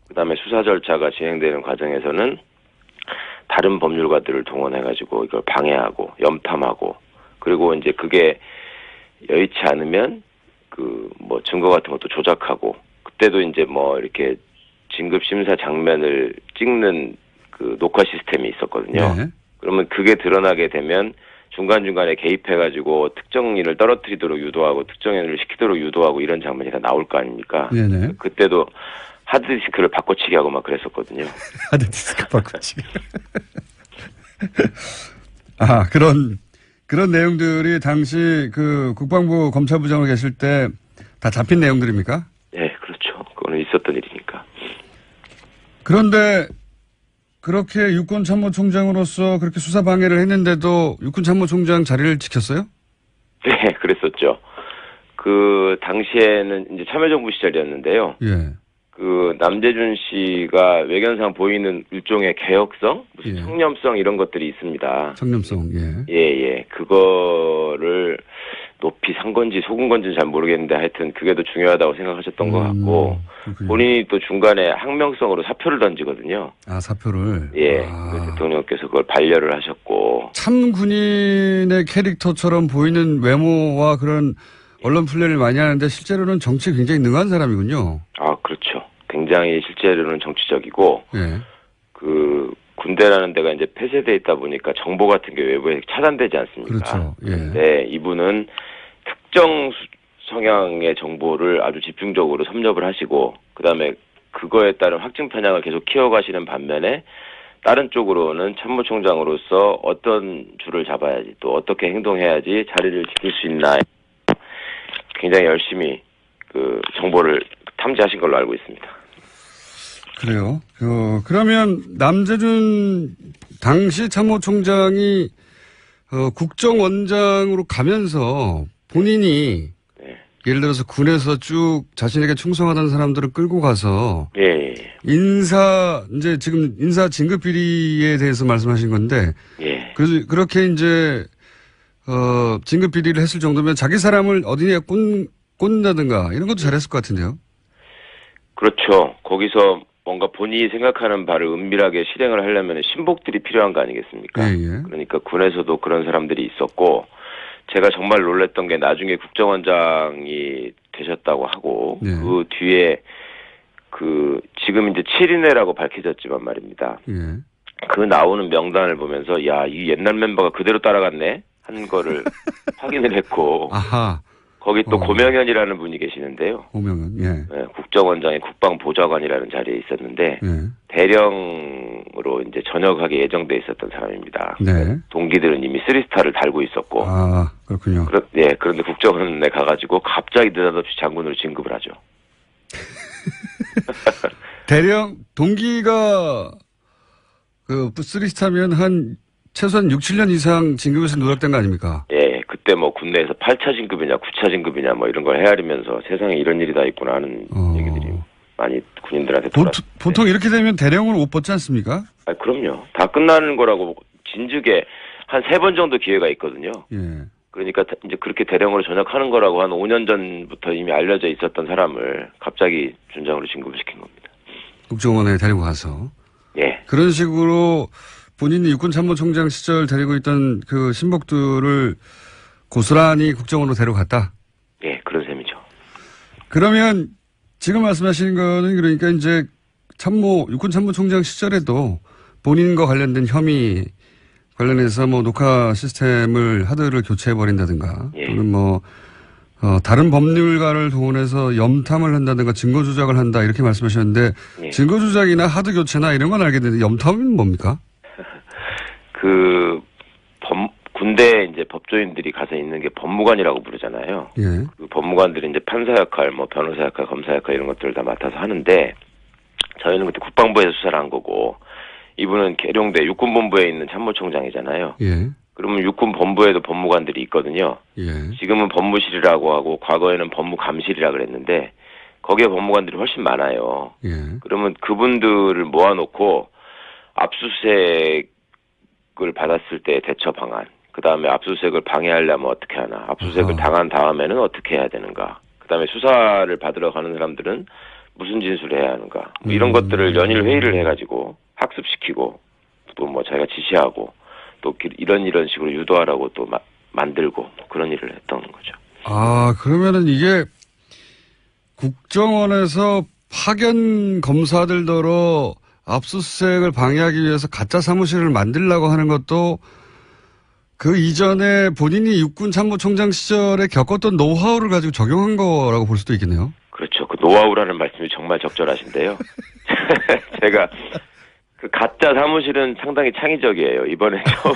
그다음에 수사 절차가 진행되는 과정에서는 다른 법률가들을 동원해가지고 이걸 방해하고 염탐하고 그리고 이제 그게 여의치 않으면 그 뭐 증거 같은 것도 조작하고 그때도 이제 뭐 이렇게 진급 심사 장면을 찍는 그 녹화 시스템이 있었거든요. 네. 그러면 그게 드러나게 되면 중간중간에 개입해가지고 특정인을 떨어뜨리도록 유도하고 특정인을 시키도록 유도하고 이런 장면이 다 나올 거 아닙니까? 네네. 그때도 하드디스크를 바꿔치기 하고 막 그랬었거든요. 하드디스크 바꾸지. 아, 그런 내용들이 당시 그 국방부 검찰부장으로 계실 때 다 잡힌 내용들입니까? 네, 그렇죠. 그거는 있었던 일이니까. 그런데 그렇게 육군 참모총장으로서 그렇게 수사 방해를 했는데도 육군 참모총장 자리를 지켰어요? 네, 그랬었죠. 그 당시에는 이제 참여정부 시절이었는데요. 예. 그 남재준 씨가 외견상 보이는 일종의 개혁성, 무슨 예. 청렴성 이런 것들이 있습니다. 청렴성, 예. 예. 그거를 높이 산 건지 속은 건지는 잘 모르겠는데 하여튼 그게 더 중요하다고 생각하셨던 것 같고 그렇군요. 본인이 또 중간에 항명성으로 사표를 던지거든요. 아, 사표를. 예. 아. 그 대통령께서 그걸 반려를 하셨고. 참 군인의 캐릭터처럼 보이는 외모와 그런 언론 플레이를 많이 하는데 실제로는 정치에 굉장히 능한 사람이군요. 아, 그렇죠. 굉장히 실제로는 정치적이고 예. 그 군대라는 데가 이제 폐쇄돼 있다 보니까 정보 같은 게 외부에 차단되지 않습니까? 그렇죠. 예. 네, 이분은 특정 성향의 정보를 아주 집중적으로 섭렵을 하시고 그다음에 그거에 따른 확증 편향을 계속 키워가시는 반면에 다른 쪽으로는 참모총장으로서 어떤 줄을 잡아야지 또 어떻게 행동해야지 자리를 지킬 수 있나 굉장히 열심히 그 정보를 탐지하신 걸로 알고 있습니다. 그래요. 그러면 남재준 당시 참모총장이 국정원장으로 가면서 본인이 네. 예를 들어서 군에서 쭉 자신에게 충성하던 사람들을 끌고 가서 예. 이제 지금 인사 진급 비리에 대해서 말씀하신 건데 예. 그래서 그렇게 이제 진급 비리를 했을 정도면 자기 사람을 어디에 꽂는다든가 이런 것도 잘했을 것 같은데요. 그렇죠. 거기서 뭔가 본인이 생각하는 바를 은밀하게 실행을 하려면 신복들이 필요한 거 아니겠습니까? 예, 예. 그러니까 군에서도 그런 사람들이 있었고, 제가 정말 놀랐던 게 나중에 국정원장이 되셨다고 하고, 네. 그 뒤에 지금 이제 7인회라고 밝혀졌지만 말입니다. 예. 그 나오는 명단을 보면서, 야, 이 옛날 멤버가 그대로 따라갔네? 한 거를 확인을 했고, 아하. 거기 또 고명현이라는 분이 계시는데요. 오명은, 예. 네, 국정원장의 국방보좌관이라는 자리에 있었는데, 예. 대령으로 이제 전역하게 예정돼 있었던 사람입니다. 네. 동기들은 이미 3스타를 달고 있었고, 아, 그렇군요. 그런데 국정원에 가가지고 갑자기 느닷없이 장군으로 진급을 하죠. 대령, 동기가, 쓰리스타면 최소한 6, 7년 이상 진급에서 누락된 거 아닙니까? 예, 그때 뭐 군내에서 8차 진급이냐, 9차 진급이냐, 뭐 이런 걸 헤아리면서 세상에 이런 일이 다 있구나 하는 얘기들이 많이 군인들한테 돌았어요. 보통 이렇게 되면 대령으로 못 뽑지 않습니까? 아, 그럼요. 다 끝나는 거라고 진즉에 한 3번 정도 기회가 있거든요. 예. 그러니까 이제 그렇게 대령으로 전역하는 거라고 한 5년 전부터 이미 알려져 있었던 사람을 갑자기 준장으로 진급을 시킨 겁니다. 국정원에 데리고 가서. 예. 그런 식으로 본인이 육군참모총장 시절 데리고 있던 그 신복들을 고스란히 국정원으로 데려갔다? 예, 그런 셈이죠. 그러면 지금 말씀하시는 거는 그러니까 이제 육군참모총장 시절에도 본인과 관련된 혐의 관련해서 뭐 녹화 시스템을 하드를 교체해버린다든가 예. 또는 다른 법률가를 동원해서 염탐을 한다든가 증거 조작을 한다 이렇게 말씀하셨는데 예. 증거 조작이나 하드 교체나 이런 건 알겠는데 염탐은 뭡니까? 군대에 이제 법조인들이 가서 있는 게 법무관이라고 부르잖아요. 예. 그 법무관들이 이제 판사 역할, 뭐 변호사 역할, 검사 역할 이런 것들을 다 맡아서 하는데 저희는 그때 국방부에서 수사를 한 거고 이분은 계룡대 육군본부에 있는 참모총장이잖아요. 예. 그러면 육군본부에도 법무관들이 있거든요. 예. 지금은 법무실이라고 하고 과거에는 법무감실이라 그랬는데 거기에 법무관들이 훨씬 많아요. 예. 그러면 그분들을 모아놓고 압수수색을 받았을 때 대처 방안, 그 다음에 압수수색을 방해하려면 어떻게 하나, 압수수색을 당한 다음에는 어떻게 해야 되는가, 그 다음에 수사를 받으러 가는 사람들은 무슨 진술을 해야 하는가, 뭐 이런 것들을 연일 회의를 해가지고 학습시키고 또 뭐 자기가 지시하고 또 이런 식으로 유도하라고 또 만들고 뭐 그런 일을 했던 거죠. 아, 그러면은 이게 국정원에서 파견 검사들더러 압수수색을 방해하기 위해서 가짜 사무실을 만들려고 하는 것도 그 이전에 본인이 육군참모총장 시절에 겪었던 노하우를 가지고 적용한 거라고 볼 수도 있겠네요. 그렇죠. 그 노하우라는 말씀이 정말 적절하신데요. 제가 그 가짜 사무실은 상당히 창의적이에요. 이번에 처음.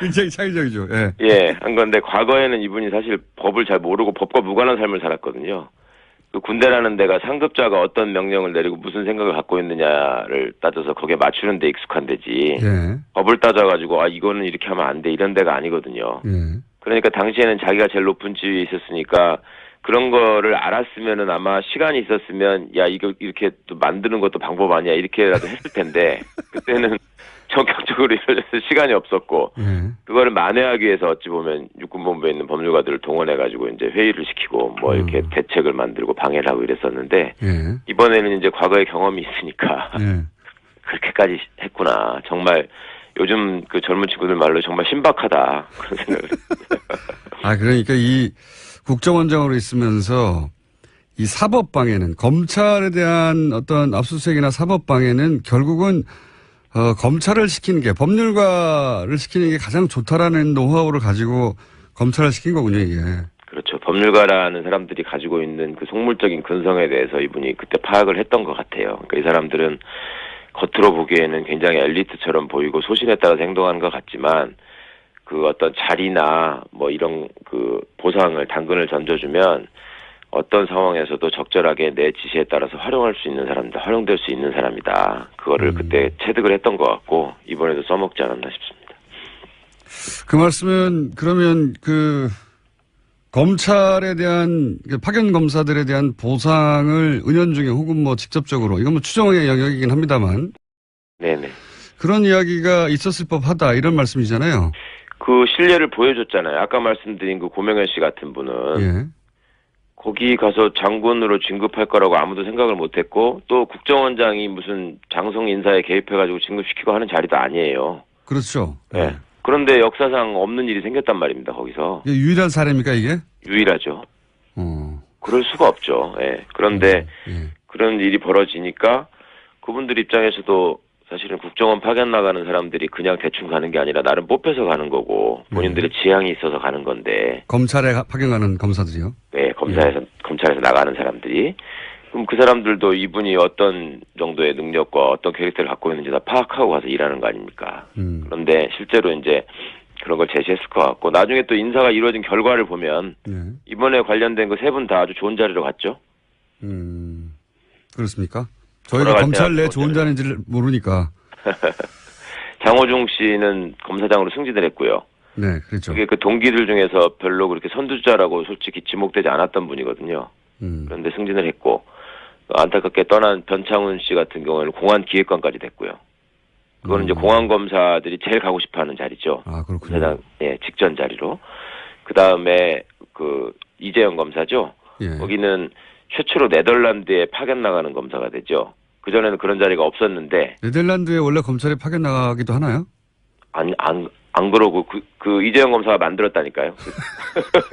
굉장히 창의적이죠. 예. 예, 한 건데 과거에는 이분이 사실 법을 잘 모르고 법과 무관한 삶을 살았거든요. 그 군대라는 데가 상급자가 어떤 명령을 내리고 무슨 생각을 갖고 있느냐를 따져서 거기에 맞추는 데 익숙한 데지. 예. 법을 따져가지고 이거는 이렇게 하면 안 돼 이런 데가 아니거든요. 예. 그러니까 당시에는 자기가 제일 높은 지위에 있었으니까 그런 거를 알았으면은 아마 시간이 있었으면 야 이거 이렇게 또 만드는 것도 방법 아니야 이렇게라도 했을 텐데 그때는 전격적으로 이루어져서 시간이 없었고 예. 그거를 만회하기 위해서 어찌 보면 육군본부에 있는 법률가들을 동원해가지고 이제 회의를 시키고 뭐 이렇게 대책을 만들고 방해를 하고 이랬었는데 예. 이번에는 이제 과거의 경험이 있으니까 예. 그렇게까지 했구나. 정말 요즘 그 젊은 친구들 말로 정말 신박하다 그런 생각을 했어요. 아, 그러니까 이 국정원장으로 있으면서 이 사법방해는 검찰에 대한 어떤 압수수색이나 사법방해는 결국은 검찰을 시키는 게 법률가를 시키는 게 가장 좋다라는 노하우를 가지고 검찰을 시킨 거군요, 이게. 그렇죠. 법률가라는 사람들이 가지고 있는 그 속물적인 근성에 대해서 이분이 그때 파악을 했던 것 같아요. 그러니까 이 사람들은 겉으로 보기에는 굉장히 엘리트처럼 보이고 소신에 따라서 행동하는 것 같지만 그 어떤 자리나 뭐 이런 그 보상을 당근을 던져주면 어떤 상황에서도 적절하게 내 지시에 따라서 활용할 수 있는 사람이다. 활용될 수 있는 사람이다. 그거를 그때 체득을 했던 것 같고 이번에도 써먹지 않았나 싶습니다. 그 말씀은 그러면 그 검찰에 대한 파견 검사들에 대한 보상을 은연중에 혹은 뭐 직접적으로 이건 뭐 추정의 영역이긴 합니다만 네네. 그런 이야기가 있었을 법하다 이런 말씀이잖아요. 그 신뢰를 보여줬잖아요. 아까 말씀드린 그 고명현 씨 같은 분은 예. 거기 가서 장군으로 진급할 거라고 아무도 생각을 못했고 또 국정원장이 무슨 장성 인사에 개입해가지고 진급시키고 하는 자리도 아니에요. 그렇죠. 네. 그런데 역사상 없는 일이 생겼단 말입니다. 거기서 이게 유일한 사례입니까 이게? 유일하죠. 어. 그럴 수가 없죠. 예. 그런데 예. 그런 일이 벌어지니까 그분들 입장에서도 사실은 국정원 파견 나가는 사람들이 그냥 대충 가는 게 아니라 나름 뽑혀서 가는 거고 본인들의 지향이 있어서 가는 건데 검찰에 파견가는 검사들이요? 네, 검찰에서 나가는 사람들이 그럼 그 사람들도 이분이 어떤 정도의 능력과 어떤 캐릭터를 갖고 있는지 다 파악하고 가서 일하는 거 아닙니까? 그런데 실제로 이제 그런 걸 제시했을 것 같고 나중에 또 인사가 이루어진 결과를 보면 이번에 관련된 그 세 분 다 아주 좋은 자리로 갔죠. 그렇습니까? 저희가 검찰 내 좋은 자리인지를 모르니까. 장호중 씨는 검사장으로 승진을 했고요. 네, 그렇죠. 그게 그 동기들 중에서 별로 그렇게 선두자라고 솔직히 지목되지 않았던 분이거든요. 그런데 승진을 했고 안타깝게 떠난 변창훈 씨 같은 경우에는 공안기획관까지 됐고요. 그거는 이제 공안검사들이 제일 가고 싶어하는 자리죠. 아, 그렇군요. 검사장 직전 자리로. 그 다음에 그 이재영 검사죠. 예. 거기는 최초로 네덜란드에 파견 나가는 검사가 되죠. 그전에는 그런 자리가 없었는데. 네덜란드에 원래 검찰에 파견 나가기도 하나요? 안 그러고 그 이재영 검사가 만들었다니까요.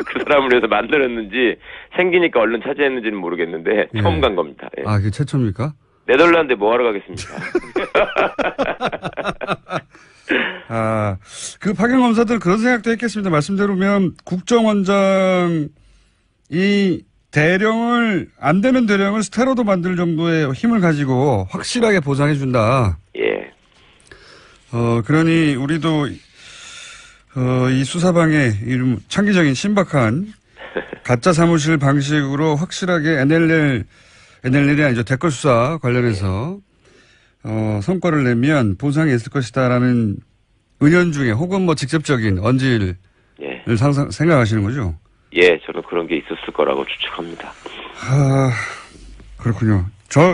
그 사람을 위해서 만들었는지 생기니까 얼른 차지했는지는 모르겠는데 예. 처음 간 겁니다. 예. 아, 그게 최초입니까? 네덜란드에 뭐 하러 가겠습니까? 아, 그 파견 검사들은 그런 생각도 했겠습니다. 말씀대로면 국정원장이 안 되는 대령을 스테로도 만들 정도의 힘을 가지고 확실하게 보장해 준다. 예. 그러니 우리도 이 수사방의 이름 창기적인 신박한 가짜 사무실 방식으로 확실하게 NLL이 아니죠. 댓글 수사 관련해서 성과를 내면 보상이 있을 것이다라는 은연중에 혹은 뭐 직접적인 언질을 예. 생각하시는 거죠? 예, 저는 그런 게 있었을 거라고 추측합니다. 그렇군요.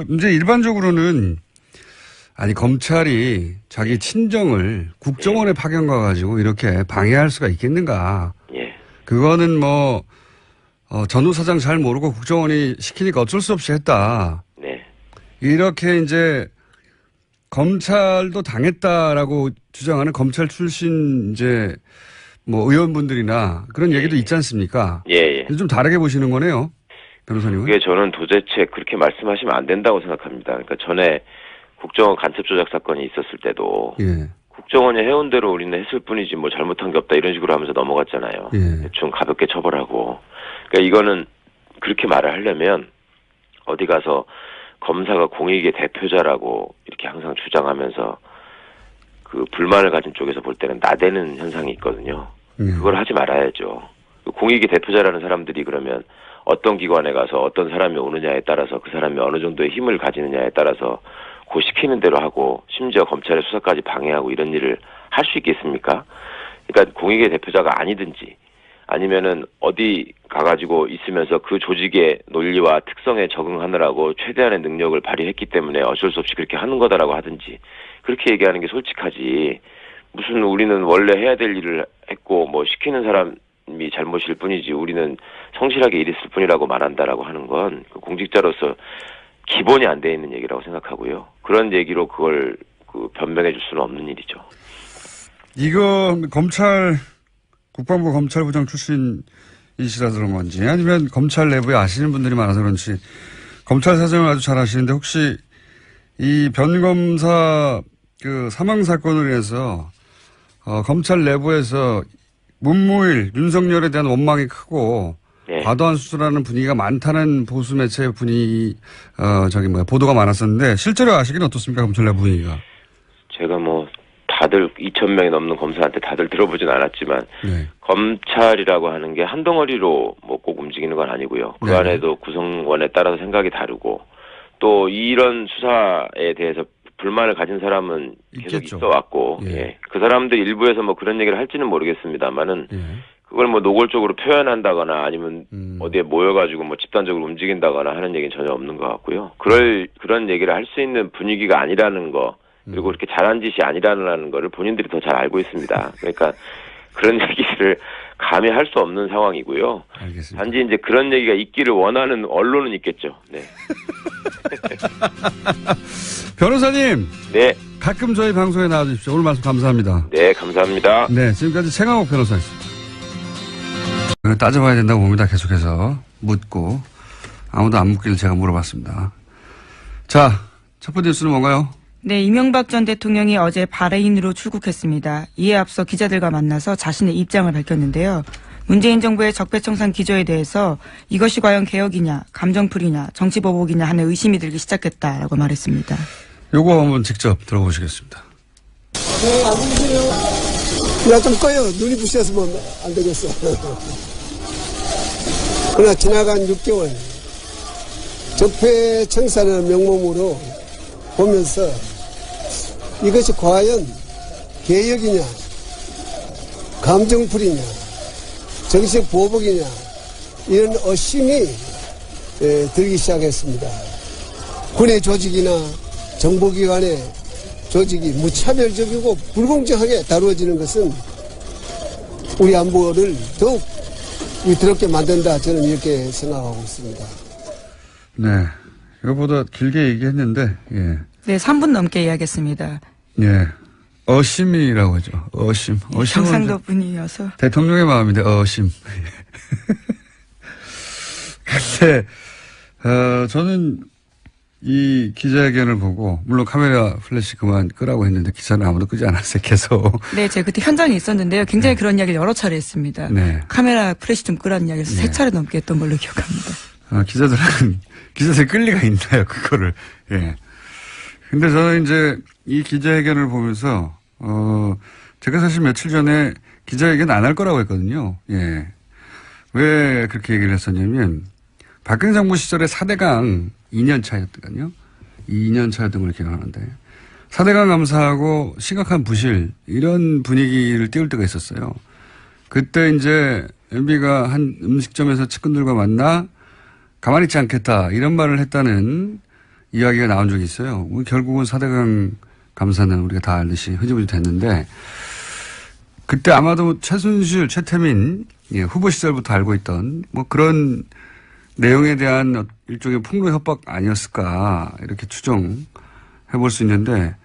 이제 일반적으로는 검찰이 자기 친정을 국정원에 파견 가가지고 이렇게 방해할 수가 있겠는가. 예. 그거는 뭐, 전후 사장 잘 모르고 국정원이 시키니까 어쩔 수 없이 했다. 네. 이렇게 이제 검찰도 당했다라고 주장하는 검찰 출신 이제 뭐 의원분들이나 그런 얘기도 있지 않습니까? 예. 좀 다르게 보시는 거네요. 변호사님은. 그게 저는 도대체 그렇게 말씀하시면 안 된다고 생각합니다. 그러니까 전에 국정원 간첩 조작 사건이 있었을 때도 예. 국정원이 해온 대로 우리는 했을 뿐이지 뭐 잘못한 게 없다 이런 식으로 하면서 넘어갔잖아요. 예. 대충 가볍게 처벌하고. 그러니까 이거는 그렇게 말을 하려면 어디 가서 검사가 공익의 대표자라고 이렇게 항상 주장하면서 그 불만을 가진 쪽에서 볼 때는 나대는 현상이 있거든요. 그걸 하지 말아야죠. 공익의 대표자라는 사람들이 그러면 어떤 기관에 가서 어떤 사람이 오느냐에 따라서 그 사람이 어느 정도의 힘을 가지느냐에 따라서 그 시키는 대로 하고 심지어 검찰의 수사까지 방해하고 이런 일을 할 수 있겠습니까? 그러니까 공익의 대표자가 아니든지 아니면은 어디 가가지고 있으면서 그 조직의 논리와 특성에 적응하느라고 최대한의 능력을 발휘했기 때문에 어쩔 수 없이 그렇게 하는 거다라고 하든지 그렇게 얘기하는 게 솔직하지. 무슨 우리는 원래 해야 될 일을 했고 뭐 시키는 사람이 잘못일 뿐이지 우리는 성실하게 일했을 뿐이라고 말한다라고 하는 건 공직자로서 기본이 안 돼 있는 얘기라고 생각하고요. 그런 얘기로 그걸 변명해 줄 수는 없는 일이죠. 이거 국방부 검찰부장 출신이시라서 그런 건지 아니면 검찰 내부에 아시는 분들이 많아서 그런지 검찰 사정을 아주 잘 아시는데 혹시 이 변 검사 그 사망 사건을 위해서 검찰 내부에서 문무일 윤석열에 대한 원망이 크고 네. 과도한 수술하는 분위기가 많다는 보수 매체 보도가 많았었는데 실제로 아시기는 어떻습니까? 검찰 내부 분위기가. 제가 뭐 다들 2,000명이 넘는 검사한테 다들 들어보진 않았지만 네. 검찰이라고 하는 게 한 덩어리로 뭐 꼭 움직이는 건 아니고요. 그 네. 안에도 구성원에 따라서 생각이 다르고 또 이런 수사에 대해서 불만을 가진 사람은 계속 있겠죠. 있어 왔고 예. 예. 그 사람들 일부에서 뭐 그런 얘기를 할지는 모르겠습니다만은 예. 그걸 뭐 노골적으로 표현한다거나 아니면 어디에 모여가지고 뭐 집단적으로 움직인다거나 하는 얘기는 전혀 없는 것 같고요. 그런 얘기를 할 수 있는 분위기가 아니라는 거 그리고 그렇게 잘한 짓이 아니라는 거를 본인들이 더 잘 알고 있습니다. 그러니까 그런 얘기를 감히 할 수 없는 상황이고요. 알겠습니다. 단지 이제 그런 얘기가 있기를 원하는 언론은 있겠죠. 네. 변호사님, 네. 가끔 저희 방송에 나와주십시오. 오늘 말씀 감사합니다. 네, 감사합니다. 네, 지금까지 최강욱 변호사였습니다. 따져봐야 된다고 봅니다. 계속해서 묻고 아무도 안 묻기를 제가 물어봤습니다. 자, 첫 번째 뉴스는 뭔가요? 네, 이명박 전 대통령이 어제 바레인으로 출국했습니다. 이에 앞서 기자들과 만나서 자신의 입장을 밝혔는데요. 문재인 정부의 적폐청산 기조에 대해서 이것이 과연 개혁이냐, 감정풀이냐, 정치보복이냐 하는 의심이 들기 시작했다라고 말했습니다. 요거 한번 직접 들어보시겠습니다. 네, 안녕하세요. 야, 좀 꺼요. 눈이 부셔서 뭐 안 되겠어. 그러나 지나간 6개월 적폐청산의 명목으로 보면서 이것이 과연 개혁이냐, 감정풀이냐, 정식 보복이냐 이런 의심이 들기 시작했습니다. 군의 조직이나 정보기관의 조직이 무차별적이고 불공정하게 다루어지는 것은 우리 안보를 더욱 위태롭게 만든다, 저는 이렇게 생각하고 있습니다. 네, 이거보다 길게 얘기했는데, 예. 네, 3분 넘게 이야기했습니다. 예. 어심이라고 하죠. 어심. 경상도 분이어서. 대통령의 마음인데, 어심. 근데, 저는 이 기자회견을 보고, 물론 카메라 플래시 그만 끄라고 했는데, 기사는 아무도 끄지 않았어요, 계속. 네, 제가 그때 현장에 있었는데요. 굉장히 그런 이야기를 여러 차례 했습니다. 네. 카메라 플래시 좀 끄라는 이야기를 네. 3차례 넘게 했던 걸로 기억합니다. 기자들 끌 리가 있나요, 그거를. 예. 근데 저는 이제 이 기자회견을 보면서, 제가 사실 며칠 전에 기자회견 안 할 거라고 했거든요. 예. 왜 그렇게 얘기를 했었냐면, 박근혜 정부 시절에 4대강 2년 차였거든요. 2년 차였던 걸 기억하는데, 4대강 감사하고 심각한 부실, 이런 분위기를 띄울 때가 있었어요. 그때 이제 MB가 한 음식점에서 측근들과 만나 가만히 있지 않겠다, 이런 말을 했다는 이야기가 나온 적이 있어요. 결국은 4대강 감사는 우리가 다 알듯이 흐지부지 됐는데, 그때 아마도 최순실, 최태민 후보 시절부터 알고 있던 뭐 그런 내용에 대한 일종의 폭로 협박 아니었을까, 이렇게 추정해 볼 수 있는데,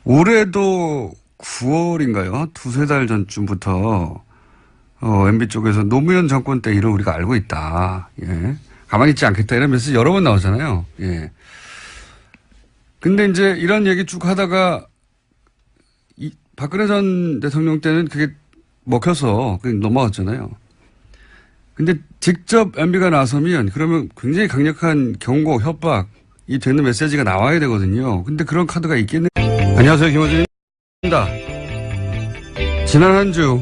올해도 9월인가요? 두세 달 전쯤부터 MB 쪽에서 노무현 정권 때 일을 우리가 알고 있다. 예. 가만히 있지 않겠다, 이런 메시지 여러 번 나오잖아요. 예. 근데 이제 이런 얘기 쭉 하다가 박근혜 전 대통령 때는 그게 먹혀서 그냥 넘어갔잖아요. 근데 직접 MB가 나서면 그러면 굉장히 강력한 경고, 협박이 되는 메시지가 나와야 되거든요. 근데 그런 카드가 있겠네. 안녕하세요, 김어준입니다. 지난 한 주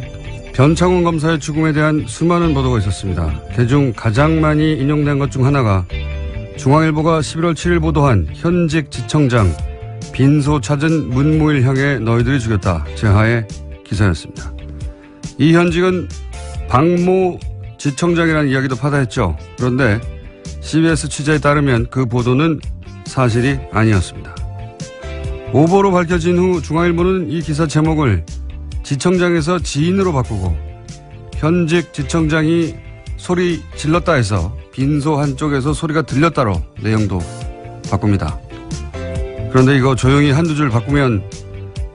변창훈 검사의 죽음에 대한 수많은 보도가 있었습니다. 그중 가장 많이 인용된 것 중 하나가 중앙일보가 11월 7일 보도한 현직 지청장 빈소 찾은 문무일 향해 너희들이 죽였다 제하의 기사였습니다. 이 현직은 박모 지청장이라는 이야기도 파다했죠. 그런데 CBS 취재에 따르면 그 보도는 사실이 아니었습니다. 오보로 밝혀진 후 중앙일보는 이 기사 제목을 지청장에서 지인으로 바꾸고 현직 지청장이 소리 질렀다 해서 빈소 한쪽에서 소리가 들렸다로 내용도 바꿉니다. 그런데 이거 조용히 한두 줄 바꾸면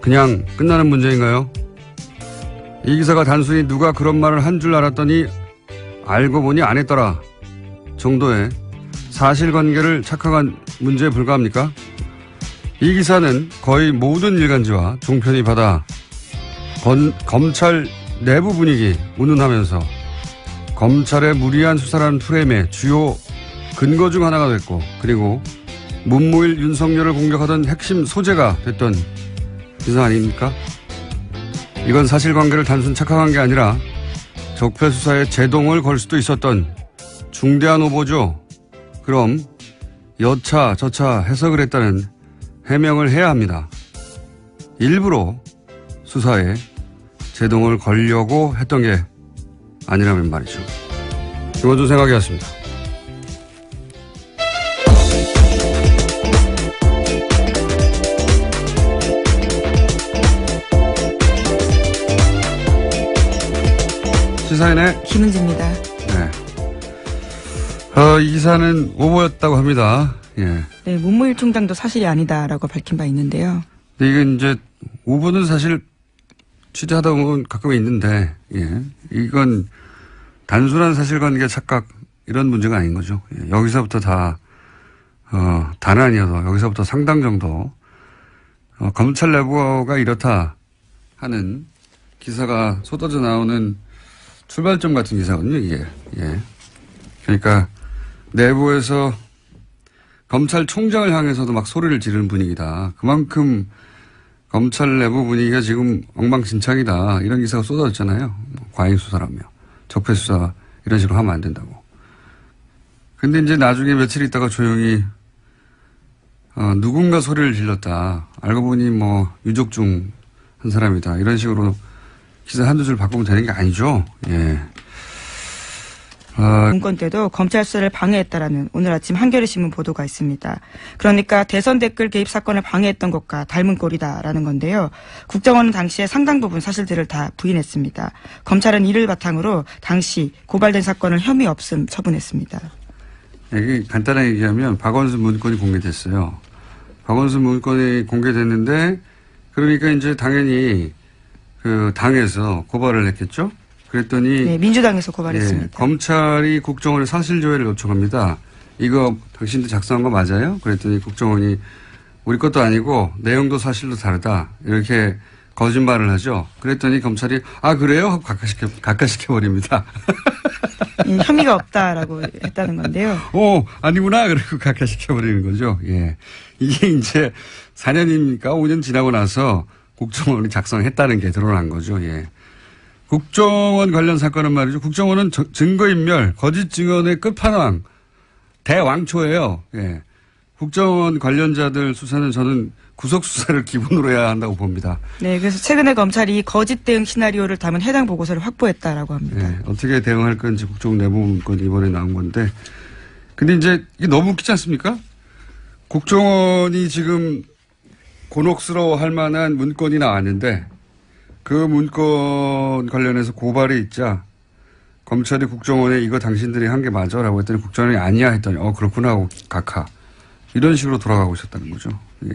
그냥 끝나는 문제인가요? 이 기사가 단순히 누가 그런 말을 한 줄 알았더니 알고 보니 안 했더라 정도의 사실관계를 착각한 문제에 불과합니까? 이 기사는 거의 모든 일간지와 종편이 받아 검찰 내부 분위기 운운하면서 검찰의 무리한 수사라는 프레임의 주요 근거 중 하나가 됐고, 그리고 문무일 윤석열을 공격하던 핵심 소재가 됐던 기사 아닙니까? 이건 사실관계를 단순 착각한 게 아니라 적폐 수사에 제동을 걸 수도 있었던 중대한 오보죠. 그럼 여차 저차 해석을 했다는 해명을 해야 합니다. 일부러 수사에 제동을 걸려고 했던 게 아니라면 말이죠. 김어준 생각이었습니다. 시사인의 김은지입니다. 네. 이 기사는 오보였다고 합니다. 예. 네, 문무일 총장도 사실이 아니다라고 밝힌 바 있는데요. 근데 이건 이제 오보는 사실 취재하다 보면 가끔 있는데, 예. 이건 단순한 사실관계 착각 이런 문제가 아닌 거죠. 예. 여기서부터 다는 아니어도 여기서부터 상당 정도 검찰 내부가 이렇다 하는 기사가 쏟아져 나오는 출발점 같은 기사거든요, 이게. 예. 그러니까 내부에서 검찰총장을 향해서도 막 소리를 지르는 분위기다. 그만큼 검찰 내부 분위기가 지금 엉망진창이다. 이런 기사가 쏟아졌잖아요. 과잉수사라며. 적폐수사 이런 식으로 하면 안 된다고. 근데 이제 나중에 며칠 있다가 조용히 누군가 소리를 질렀다. 알고 보니 뭐 유족 중 한 사람이다. 이런 식으로 기사 한두 줄 바꾸면 되는 게 아니죠. 예. 문건 때도 검찰 수사를 방해했다라는 오늘 아침 한겨레신문 보도가 있습니다. 그러니까 대선 댓글 개입 사건을 방해했던 것과 닮은 꼴이다라는 건데요. 국정원은 당시에 상당 부분 사실들을 다 부인했습니다. 검찰은 이를 바탕으로 당시 고발된 사건을 혐의 없음 처분했습니다. 이게 간단하게 얘기하면 박원순 문건이 공개됐어요. 박원순 문건이 공개됐는데 그러니까 이제 당연히 그 당에서 고발을 했겠죠. 그랬더니 네, 민주당에서 고발했습니다. 예, 검찰이 국정원에 사실조회를 요청합니다. 이거 당신들 작성한 거 맞아요? 그랬더니 국정원이 우리 것도 아니고 내용도 사실도 다르다. 이렇게 거짓말을 하죠. 그랬더니 검찰이 그래요? 하고 각하시켜버립니다. 혐의가 없다라고 했다는 건데요. 아니구나. 그리고 각하시켜버리는 거죠. 예. 이게 이제 4년입니까? 5년 지나고 나서 국정원이 작성했다는 게 드러난 거죠. 예. 국정원 관련 사건은 말이죠. 국정원은 증거인멸, 거짓 증언의 끝판왕, 대왕초예요. 예. 국정원 관련자들 수사는 저는 구속수사를 기본으로 해야 한다고 봅니다. 네, 그래서 최근에 검찰이 거짓 대응 시나리오를 담은 해당 보고서를 확보했다라고 합니다. 예. 어떻게 대응할 건지 국정원 내부 문건이 이번에 나온 건데. 근데 이제 이게 너무 웃기지 않습니까? 국정원이 지금 곤혹스러워 할 만한 문건이 나왔는데 그 문건 관련해서 고발이 있자 검찰이 국정원에 이거 당신들이 한 게 맞아? 라고 했더니 국정원이 아니야 했더니 그렇구나 하고 각하. 이런 식으로 돌아가고 있었다는 거죠. 예.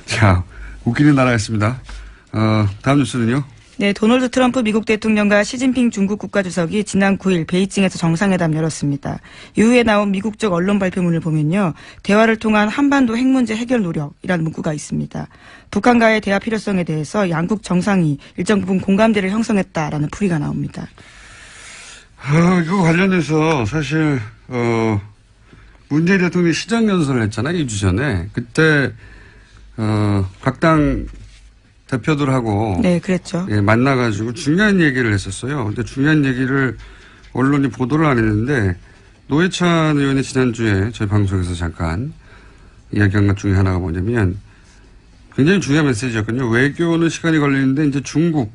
자, 웃기는 나라였습니다. 다음 뉴스는요? 네, 도널드 트럼프 미국 대통령과 시진핑 중국 국가주석이 지난 9일 베이징에서 정상회담 열었습니다. 이후에 나온 미국 쪽 언론 발표문을 보면요. 대화를 통한 한반도 핵 문제 해결 노력이라는 문구가 있습니다. 북한과의 대화 필요성에 대해서 양국 정상이 일정 부분 공감대를 형성했다라는 풀이가 나옵니다. 이거 관련해서 사실 문재인 대통령이 시정연설을 했잖아요. 2주 전에. 그때 각 당 대표들하고 네, 그랬죠. 예, 만나가지고 중요한 얘기를 했었어요. 근데 중요한 얘기를 언론이 보도를 안 했는데 노회찬 의원이 지난주에 저희 방송에서 잠깐 이야기한 것 중에 하나가 뭐냐면 굉장히 중요한 메시지였거든요. 외교는 시간이 걸리는데 이제 중국과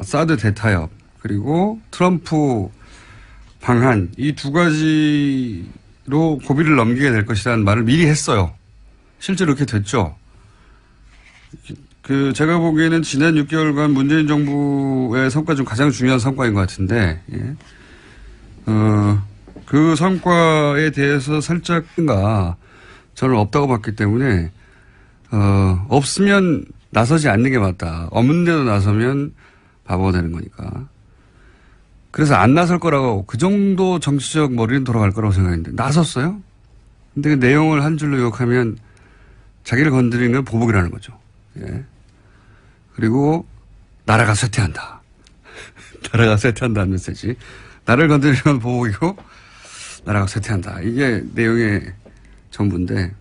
사드 대타협 그리고 트럼프 방한 이 두 가지로 고비를 넘기게 될 것이라는 말을 미리 했어요. 실제로 그렇게 됐죠. 제가 보기에는 지난 6개월간 문재인 정부의 성과 중 가장 중요한 성과인 것 같은데, 예. 그 성과에 대해서 살짝인가 저는 없다고 봤기 때문에, 없으면 나서지 않는 게 맞다. 없는데도 나서면 바보가 되는 거니까. 그래서 안 나설 거라고 그 정도 정치적 머리는 돌아갈 거라고 생각했는데, 나섰어요? 근데 그 내용을 한 줄로 요약하면 자기를 건드리는 건 보복이라는 거죠. 예. 그리고 나라가 쇠퇴한다. 나라가 쇠퇴한다는 메시지. 나를 건드리는 건 보복이고 나라가 쇠퇴한다. 이게 내용의 전부인데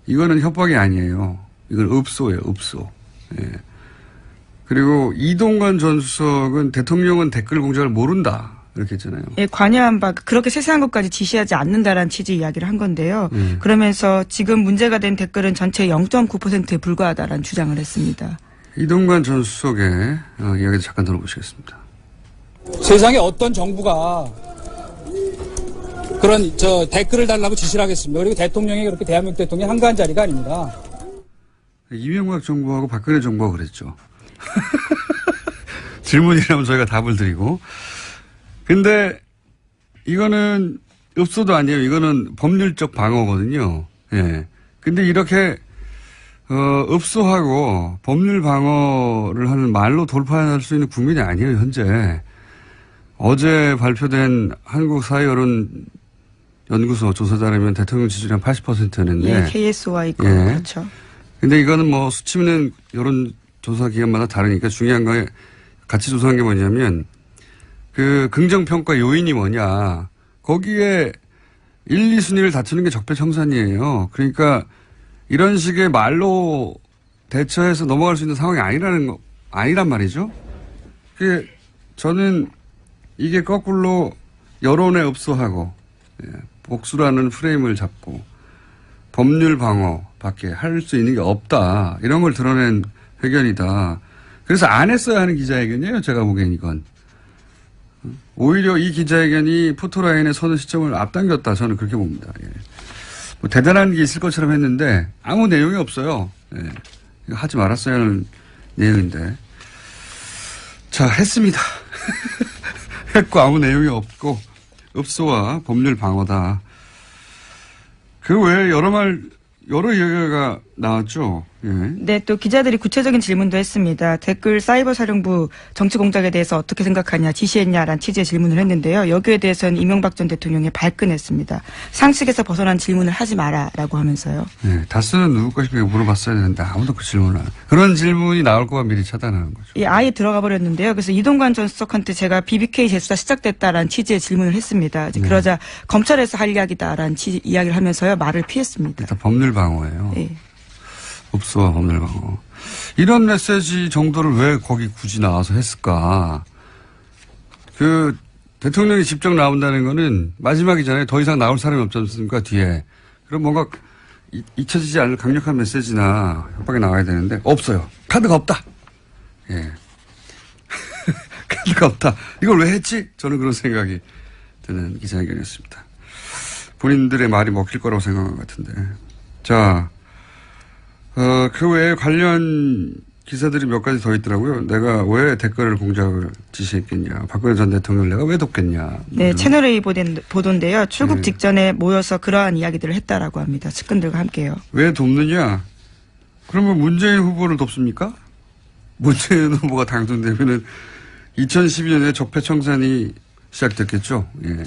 이거는 협박이 아니에요. 이건 읍소예요. 읍소. 예. 그리고 이동관 전 수석은 대통령은 댓글 공작을 모른다. 이렇게 했잖아요. 예, 관여한 바 그렇게 세세한 것까지 지시하지 않는다라는 취지 이야기를 한 건데요. 그러면서 지금 문제가 된 댓글은 전체 0.9%에 불과하다라는 주장을 했습니다. 이동관 전 수석의 이야기도 잠깐 들어보시겠습니다. 세상에 어떤 정부가 그런 댓글을 달라고 지시를 하겠습니다. 그리고 대통령이 그렇게 대한민국 대통령이 한가한 자리가 아닙니다. 이명박 정부하고 박근혜 정부가 그랬죠. 질문이라면 저희가 답을 드리고. 근데 이거는 읍소도 아니에요. 이거는 법률적 방어거든요. 예. 근데 이렇게 읍소하고 법률 방어를 하는 말로 돌파할 수 있는 국민이 아니에요, 현재. 어제 발표된 한국사회여론연구소 조사 따르면 대통령 지지율이 한 80%였는데. 예, KSOI 거. 예. 그렇죠. 근데 이거는 뭐 수치 있는 여론조사 기관마다 다르니까 중요한 거에 같이 조사한 게 뭐냐면 그 긍정평가 요인이 뭐냐. 거기에 1, 2순위를 다투는 게 적폐청산이에요. 그러니까 이런 식의 말로 대처해서 넘어갈 수 있는 상황이 아니란 말이죠. 저는 이게 거꾸로 여론에 읍소하고 복수라는 프레임을 잡고 법률 방어밖에 할 수 있는 게 없다. 이런 걸 드러낸 회견이다. 그래서 안 했어야 하는 기자회견이에요. 제가 보기엔 이건. 오히려 이 기자회견이 포토라인에 서는 시점을 앞당겼다. 저는 그렇게 봅니다. 예. 뭐 대단한 게 있을 것처럼 했는데 아무 내용이 없어요. 예. 이거 하지 말았어야 하는 내용인데. 자, 했습니다. 했고 아무 내용이 없고 읍소와 법률 방어다. 그 외에 여러 얘기가 나왔죠. 예. 네, 또 기자들이 구체적인 질문도 했습니다. 댓글 사이버 사령부 정치 공작에 대해서 어떻게 생각하냐, 지시했냐라는 취지의 질문을 했는데요. 여기에 대해서는 이명박 전 대통령이 발끈했습니다. 상식에서 벗어난 질문을 하지 마라라고 하면서요. 네, 다스는 누구 것인가 물어봤어야 되는데 아무도 그 질문을 안. 그런 질문이 나올 거면 미리 차단하는 거죠. 예, 아예 들어가 버렸는데요. 그래서 이동관 전 수석한테 제가 BBK 재수사 시작됐다라는 취지의 질문을 했습니다. 그러자 검찰에서 할 이야기다라는 이야기를 하면서요. 말을 피했습니다. 일단 법률 방어예요. 예. 읍소와 법률 방어. 이런 메시지 정도를 왜 거기 굳이 나와서 했을까? 그 대통령이 직접 나온다는 거는 마지막이잖아요. 더 이상 나올 사람이 없지 않습니까? 뒤에. 그럼 뭔가 잊혀지지 않을 강력한 메시지나 협박이 나와야 되는데 없어요. 카드가 없다. 예. 카드가 없다. 이걸 왜 했지? 저는 그런 생각이 드는 기자회견이었습니다. 본인들의 말이 먹힐 거라고 생각한 것 같은데. 자, 그 외에 관련 기사들이 몇 가지 더 있더라고요. 내가 왜 댓글을 공작을 지시했겠냐. 박근혜 전 대통령을 내가 왜 돕겠냐. 네, 채널A 보도인데요. 출국 직전에 모여서 그러한 이야기들을 했다라고 합니다. 측근들과 함께요. 왜 돕느냐. 그러면 문재인 후보를 돕습니까? 문재인 후보가 당선되면은 2012년에 적폐청산이 시작됐겠죠. 예.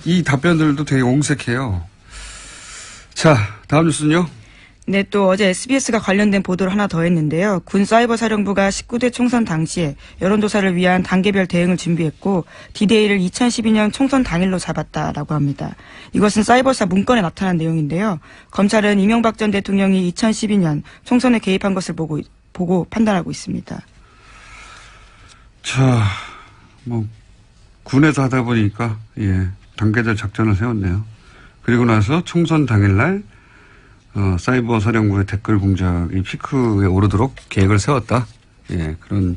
이 답변들도 되게 옹색해요. 자, 다음 뉴스는요. 네, 또 어제 SBS가 관련된 보도를 하나 더 했는데요. 군 사이버 사령부가 19대 총선 당시에 여론조사를 위한 단계별 대응을 준비했고 D-Day를 2012년 총선 당일로 잡았다라고 합니다. 이것은 사이버사 문건에 나타난 내용인데요. 검찰은 이명박 전 대통령이 2012년 총선에 개입한 것을 보고 판단하고 있습니다. 자, 뭐 군에서 하다 보니까 단계별 작전을 세웠네요. 그리고 나서 총선 당일날 사이버 사령부의 댓글 공작이 피크에 오르도록 계획을 세웠다. 예, 그런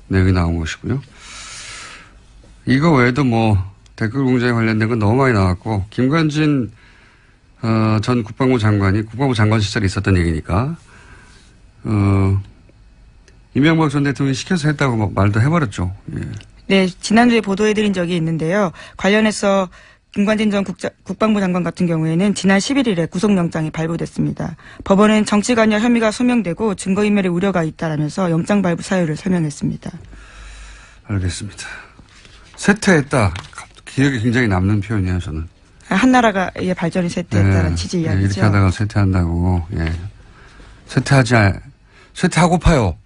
내용이 나온 것이고요. 이거 외에도 뭐 댓글 공작에 관련된 건 너무 많이 나왔고 김관진 전 국방부 장관이 국방부 장관 시절에 있었던 얘기니까 이명박 전 대통령이 시켜서 했다고 말도 해버렸죠. 예. 네, 지난주에 보도해드린 적이 있는데요. 관련해서 김관진 전 국방부 장관 같은 경우에는 지난 11일에 구속영장이 발부됐습니다. 법원은 정치관여 혐의가 소명되고 증거인멸의 우려가 있다라면서 영장 발부 사유를 설명했습니다. 알겠습니다. 쇠퇴했다. 기억에 굉장히 남는 표현이에요, 저는. 한나라가의 발전이 쇠퇴했다는 취지 이야기죠. 이렇게 하다가 쇠퇴한다고. 예. 쇠퇴하고파요.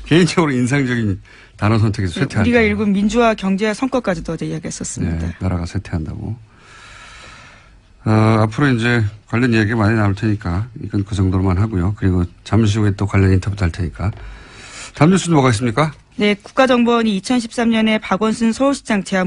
개인적으로 인상적인 단어 선택에서 쇠퇴한다. 우리가 읽은 민주화, 경제화, 성과까지도 어제 이야기했었습니다. 네, 나라가 쇠퇴한다고. 앞으로 이제 관련 얘기 많이 나올 테니까 이건 그 정도로만 하고요. 그리고 잠시 후에 또 관련 인터뷰도 할 테니까. 다음 뉴스는 뭐가 있습니까? 네, 국가정보원이 2013년에 박원순 서울시장 제안